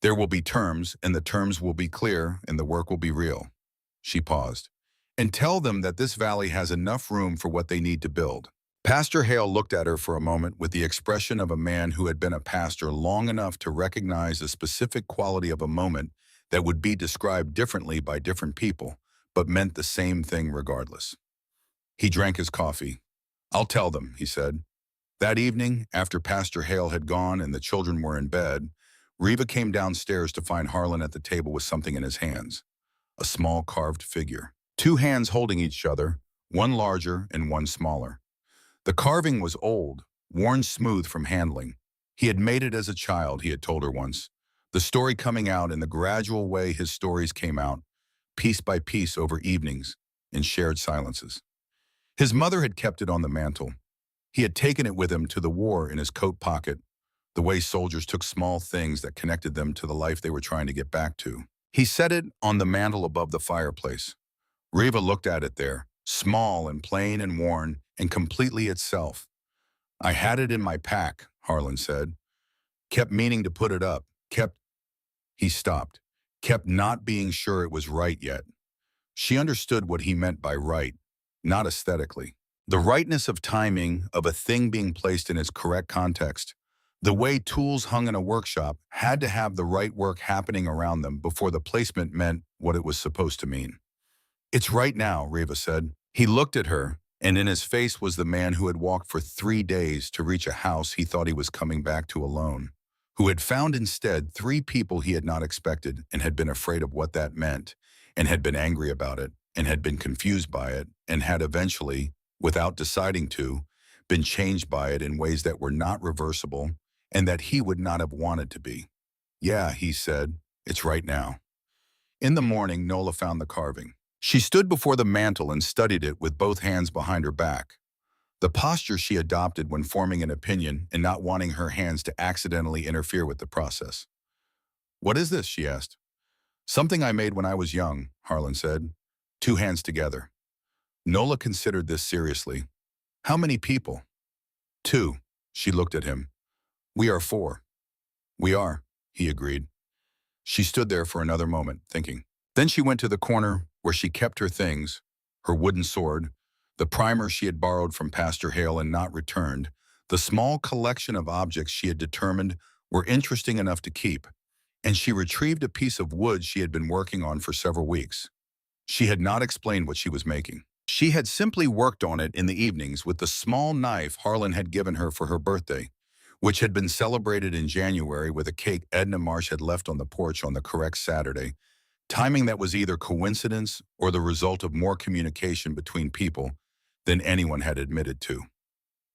S1: There will be terms, and the terms will be clear, and the work will be real." She paused. "And tell them that this valley has enough room for what they need to build." Pastor Hale looked at her for a moment with the expression of a man who had been a pastor long enough to recognize a specific quality of a moment that would be described differently by different people, but meant the same thing regardless. He drank his coffee. "I'll tell them," he said. That evening, after Pastor Hale had gone and the children were in bed, Reva came downstairs to find Harlan at the table with something in his hands, a small carved figure. Two hands holding each other, one larger and one smaller. The carving was old, worn smooth from handling. He had made it as a child, he had told her once. The story coming out in the gradual way his stories came out, piece by piece over evenings, in shared silences. His mother had kept it on the mantel. He had taken it with him to the war in his coat pocket, the way soldiers took small things that connected them to the life they were trying to get back to. He set it on the mantel above the fireplace. Reva looked at it there, small and plain and worn and completely itself. "I had it in my pack," Harlan said. "Kept meaning to put it up, kept—" He stopped, kept not being sure it was right yet. She understood what he meant by right, not aesthetically. The rightness of timing, of a thing being placed in its correct context. The way tools hung in a workshop had to have the right work happening around them before the placement meant what it was supposed to mean. "It's right now," Reva said. He looked at her, and in his face was the man who had walked for 3 days to reach a house he thought he was coming back to alone, who had found instead 3 people he had not expected and had been afraid of what that meant, and had been angry about it, and had been confused by it, and had eventually, without deciding to, been changed by it in ways that were not reversible and that he would not have wanted to be. "Yeah," he said, "it's right now." In the morning, Nola found the carving. She stood before the mantel and studied it with both hands behind her back, the posture she adopted when forming an opinion and not wanting her hands to accidentally interfere with the process. "What is this?" she asked. "Something I made when I was young," Harlan said. 2 hands together. Nola considered this seriously. "How many people?" "2." She looked at him. "We are 4." "We are," he agreed. She stood there for another moment, thinking. Then she went to the corner where she kept her things, her wooden sword, the primer she had borrowed from Pastor Hale and not returned, the small collection of objects she had determined were interesting enough to keep, and she retrieved a piece of wood she had been working on for several weeks. She had not explained what she was making. She had simply worked on it in the evenings with the small knife Harlan had given her for her birthday, which had been celebrated in January with a cake Edna Marsh had left on the porch on the correct Saturday, timing that was either coincidence or the result of more communication between people than anyone had admitted to.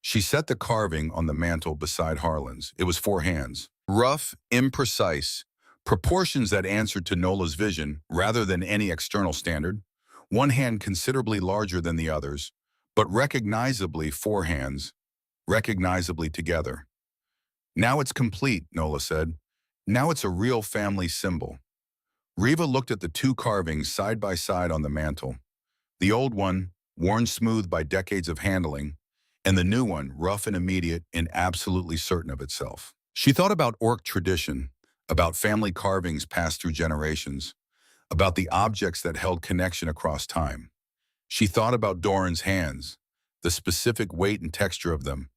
S1: She set the carving on the mantel beside Harlan's. It was 4 hands, rough, imprecise, proportions that answered to Nola's vision rather than any external standard. One hand considerably larger than the others, but recognizably 4 hands, recognizably together. "Now it's complete," Nola said. "Now it's a real family symbol." Reva looked at the 2 carvings side by side on the mantel. The old one, worn smooth by decades of handling, and the new one, rough and immediate and absolutely certain of itself. She thought about Orc tradition, about family carvings passed through generations, about the objects that held connection across time. She thought about Doran's hands, the specific weight and texture of them,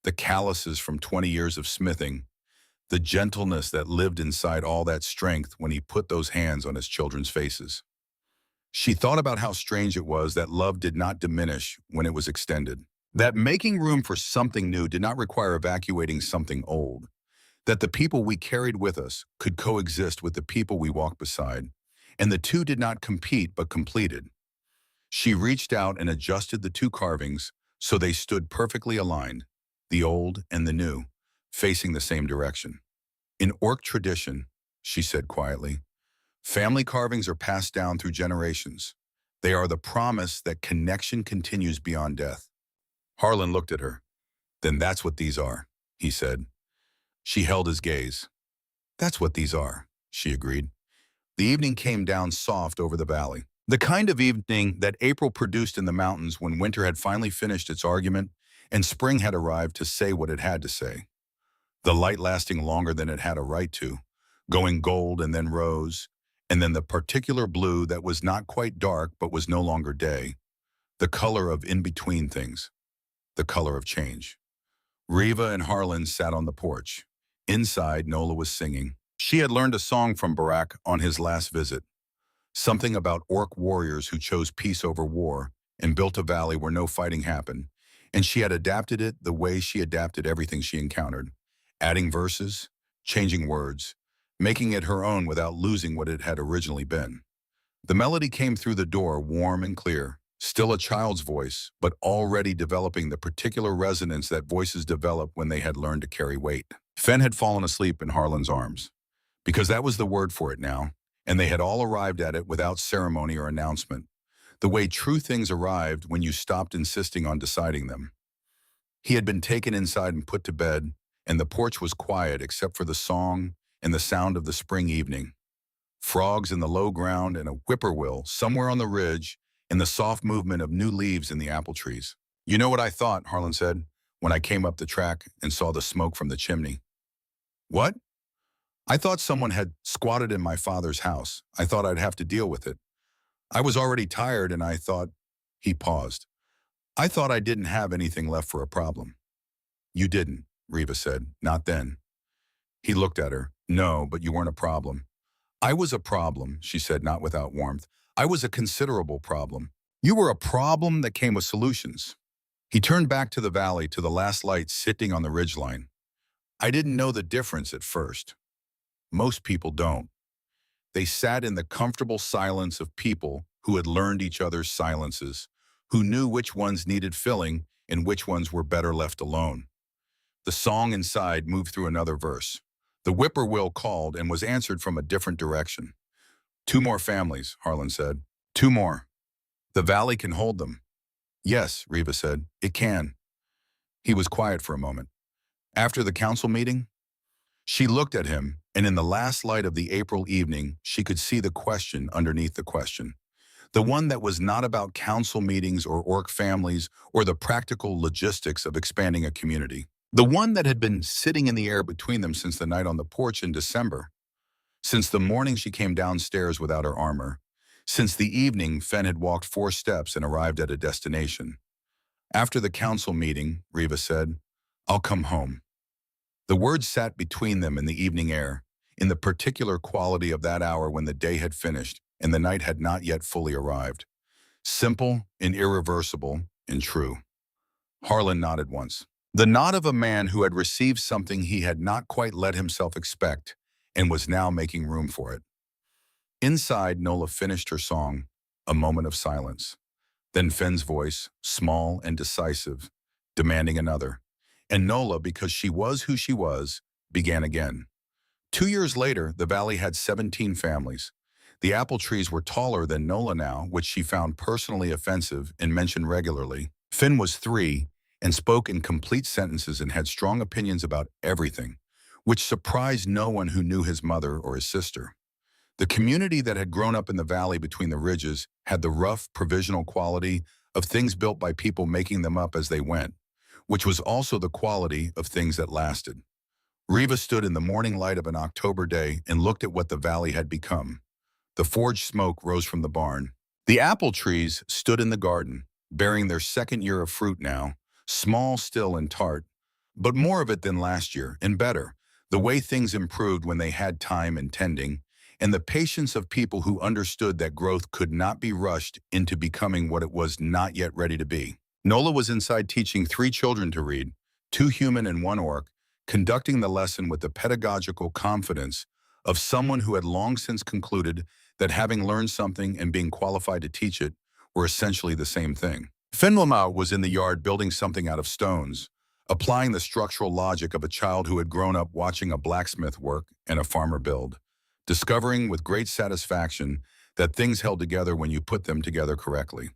S1: the calluses from 20 years of smithing, the gentleness that lived inside all that strength when he put those hands on his children's faces. She thought about how strange it was that love did not diminish when it was extended, that making room for something new did not require evacuating something old, that the people we carried with us could coexist with the people we walked beside, and the two did not compete but completed. She reached out and adjusted the 2 carvings so they stood perfectly aligned, the old and the new, facing the same direction. "In Orc tradition," she said quietly, Family carvings are passed down through generations. They are the promise that connection continues beyond death. Harlan looked at her. Then that's what these are, he said. She held his gaze. That's what these are, she agreed. The evening came down soft over the valley. The kind of evening that April produced in the mountains when winter had finally finished its argument and spring had arrived to say what it had to say. The light lasting longer than it had a right to, going gold and then rose, and then the particular blue that was not quite dark but was no longer day, the color of in-between things, the color of change. Riva and Harlan sat on the porch. Inside, Nola was singing. She had learned a song from Barak on his last visit, something about orc warriors who chose peace over war and built a valley where no fighting happened, and she had adapted it the way she adapted everything she encountered, adding verses, changing words, making it her own without losing what it had originally been. The melody came through the door warm and clear, still a child's voice, but already developing the particular resonance that voices develop when they had learned to carry weight. Fen had fallen asleep in Harlan's arms, because that was the word for it now, and they had all arrived at it without ceremony or announcement, the way true things arrived when you stopped insisting on deciding them. He had been taken inside and put to bed, and the porch was quiet except for the song and the sound of the spring evening. Frogs in the low ground and a whippoorwill somewhere on the ridge and the soft movement of new leaves in the apple trees. You know what I thought, Harlan said, when I came up the track and saw the smoke from the chimney. What? I thought someone had squatted in my father's house. I thought I'd have to deal with it. I was already tired and I thought, he paused. I thought I didn't have anything left for a problem. You didn't, Riva said, not then. He looked at her. No, but you weren't a problem. I was a problem, she said, not without warmth. I was a considerable problem. You were a problem that came with solutions. He turned back to the valley, to the last light sitting on the ridgeline. I didn't know the difference at first. Most people don't. They sat in the comfortable silence of people who had learned each other's silences, who knew which ones needed filling and which ones were better left alone. The song inside moved through another verse. The whippoorwill called and was answered from a different direction. 2 more families, Harlan said. 2 more. The valley can hold them. Yes, Riva said, it can. He was quiet for a moment. After the council meeting? She looked at him, and in the last light of the April evening, she could see the question underneath the question. The one that was not about council meetings or orc families or the practical logistics of expanding a community. The one that had been sitting in the air between them since the night on the porch in December. Since the morning she came downstairs without her armor. Since the evening Fen had walked 4 steps and arrived at a destination. After the council meeting, Riva said, I'll come home. The words sat between them in the evening air, in the particular quality of that hour when the day had finished and the night had not yet fully arrived. Simple and irreversible and true. Harlan nodded once. The nod of a man who had received something he had not quite let himself expect and was now making room for it. Inside, Nola finished her song, a moment of silence. Then Fen's voice, small and decisive, demanding another. And Nola, because she was who she was, began again. 2 years later, the valley had 17 families. The apple trees were taller than Nola now, which she found personally offensive and mentioned regularly. Fen was 3 and spoke in complete sentences and had strong opinions about everything, which surprised no one who knew his mother or his sister. The community that had grown up in the valley between the ridges had the rough, provisional quality of things built by people making them up as they went, which was also the quality of things that lasted. Riva stood in the morning light of an October day and looked at what the valley had become. The forge smoke rose from the barn. The apple trees stood in the garden, bearing their 2nd year of fruit now, small still and tart, but more of it than last year, and better, the way things improved when they had time and tending, and the patience of people who understood that growth could not be rushed into becoming what it was not yet ready to be. Nola was inside teaching 3 children to read, 2 human and 1 orc, conducting the lesson with the pedagogical confidence of someone who had long since concluded that having learned something and being qualified to teach it were essentially the same thing. Fenwilmau was in the yard building something out of stones, applying the structural logic of a child who had grown up watching a blacksmith work and a farmer build. discovering with great satisfaction that things held together when you put them together correctly.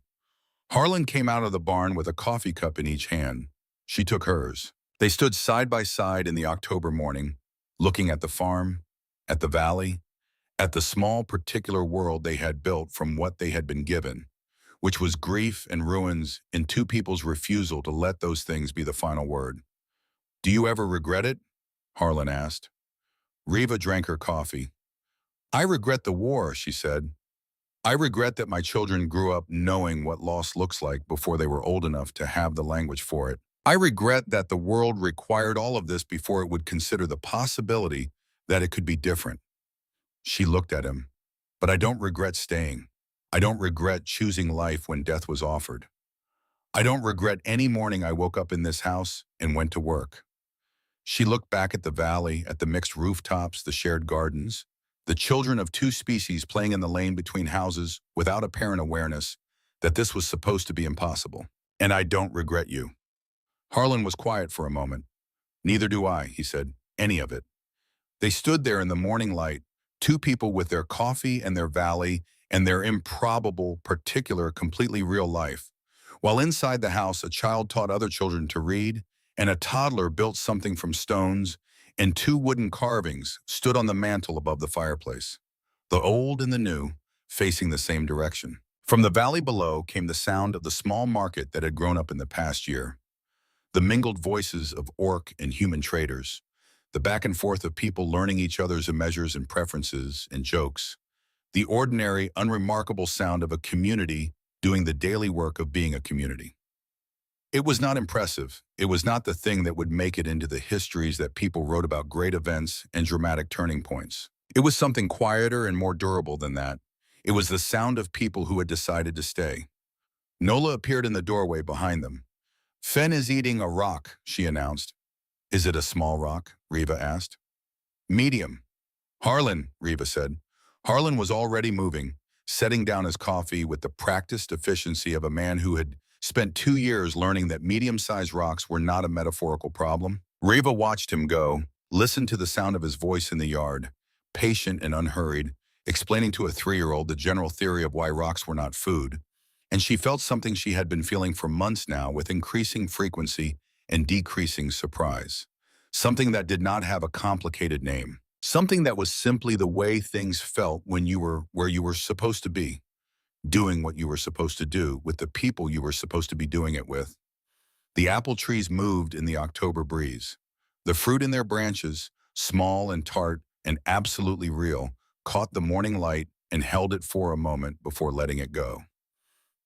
S1: Harlan came out of the barn with a coffee cup in each hand. She took hers. They stood side by side in the October morning, looking at the farm, at the valley, at the small particular world they had built from what they had been given, which was grief and ruins in two people's refusal to let those things be the final word. "Do you ever regret it?" Harlan asked. Reva drank her coffee. "I regret the war," she said. "I regret that my children grew up knowing what loss looks like before they were old enough to have the language for it. I regret that the world required all of this before it would consider the possibility that it could be different." She looked at him. "But I don't regret staying. I don't regret choosing life when death was offered. I don't regret any morning I woke up in this house and went to work." She looked back at the valley, at the mixed rooftops, the shared gardens, the children of two species playing in the lane between houses without apparent awareness that this was supposed to be impossible. "And I don't regret you." Harlan was quiet for a moment. "Neither do I," he said, "any of it." They stood there in the morning light, two people with their coffee and their valley and their improbable, particular, completely real life, while inside the house a child taught other children to read, and a toddler built something from stones, and two wooden carvings stood on the mantel above the fireplace, the old and the new, facing the same direction. From the valley below came the sound of the small market that had grown up in the past year, the mingled voices of orc and human traders, the back and forth of people learning each other's measures and preferences and jokes, the ordinary, unremarkable sound of a community doing the daily work of being a community. It was not impressive. It was not the thing that would make it into the histories that people wrote about great events and dramatic turning points. It was something quieter and more durable than that. It was the sound of people who had decided to stay. Nola appeared in the doorway behind them. "Fen is eating a rock," she announced. "Is it a small rock?" Reva asked. "Medium." "Harlan," Reva said. Harlan was already moving, setting down his coffee with the practiced efficiency of a man who had spent 2 years learning that medium-sized rocks were not a metaphorical problem. Reva watched him go, listened to the sound of his voice in the yard, patient and unhurried, explaining to a 3-year-old the general theory of why rocks were not food, and she felt something she had been feeling for months now with increasing frequency and decreasing surprise. Something that did not have a complicated name. Something that was simply the way things felt when you were where you were supposed to be, doing what you were supposed to do with the people you were supposed to be doing it with. The apple trees moved in the October breeze. The fruit in their branches, small and tart and absolutely real, caught the morning light and held it for a moment before letting it go.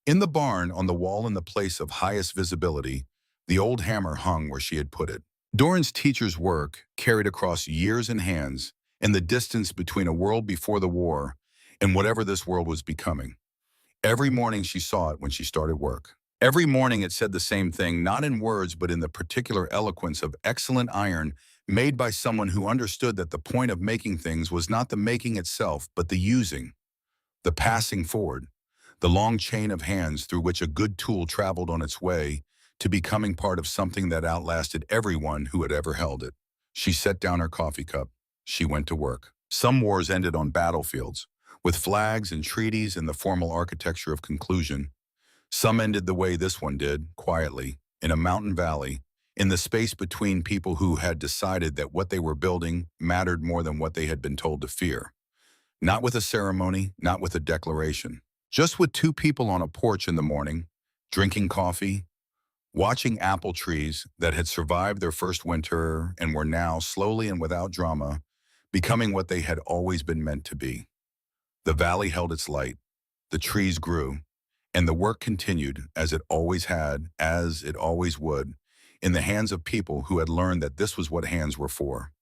S1: In the barn, on the wall in the place of highest visibility, the old hammer hung where she had put it. Doran's teacher's work carried across years and hands and the distance between a world before the war and whatever this world was becoming. Every morning she saw it when she started work. Every morning it said the same thing, not in words but in the particular eloquence of excellent iron made by someone who understood that the point of making things was not the making itself but the using, the passing forward, the long chain of hands through which a good tool traveled on its way to becoming part of something that outlasted everyone who had ever held it. She set down her coffee cup. She went to work. Some wars ended on battlefields, with flags and treaties and the formal architecture of conclusion. Some ended the way this one did, quietly, in a mountain valley, in the space between people who had decided that what they were building mattered more than what they had been told to fear. Not with a ceremony, not with a declaration. Just with two people on a porch in the morning, drinking coffee, watching apple trees that had survived their first winter and were now, slowly and without drama, becoming what they had always been meant to be. The valley held its light, the trees grew, and the work continued as it always had, as it always would, in the hands of people who had learned that this was what hands were for.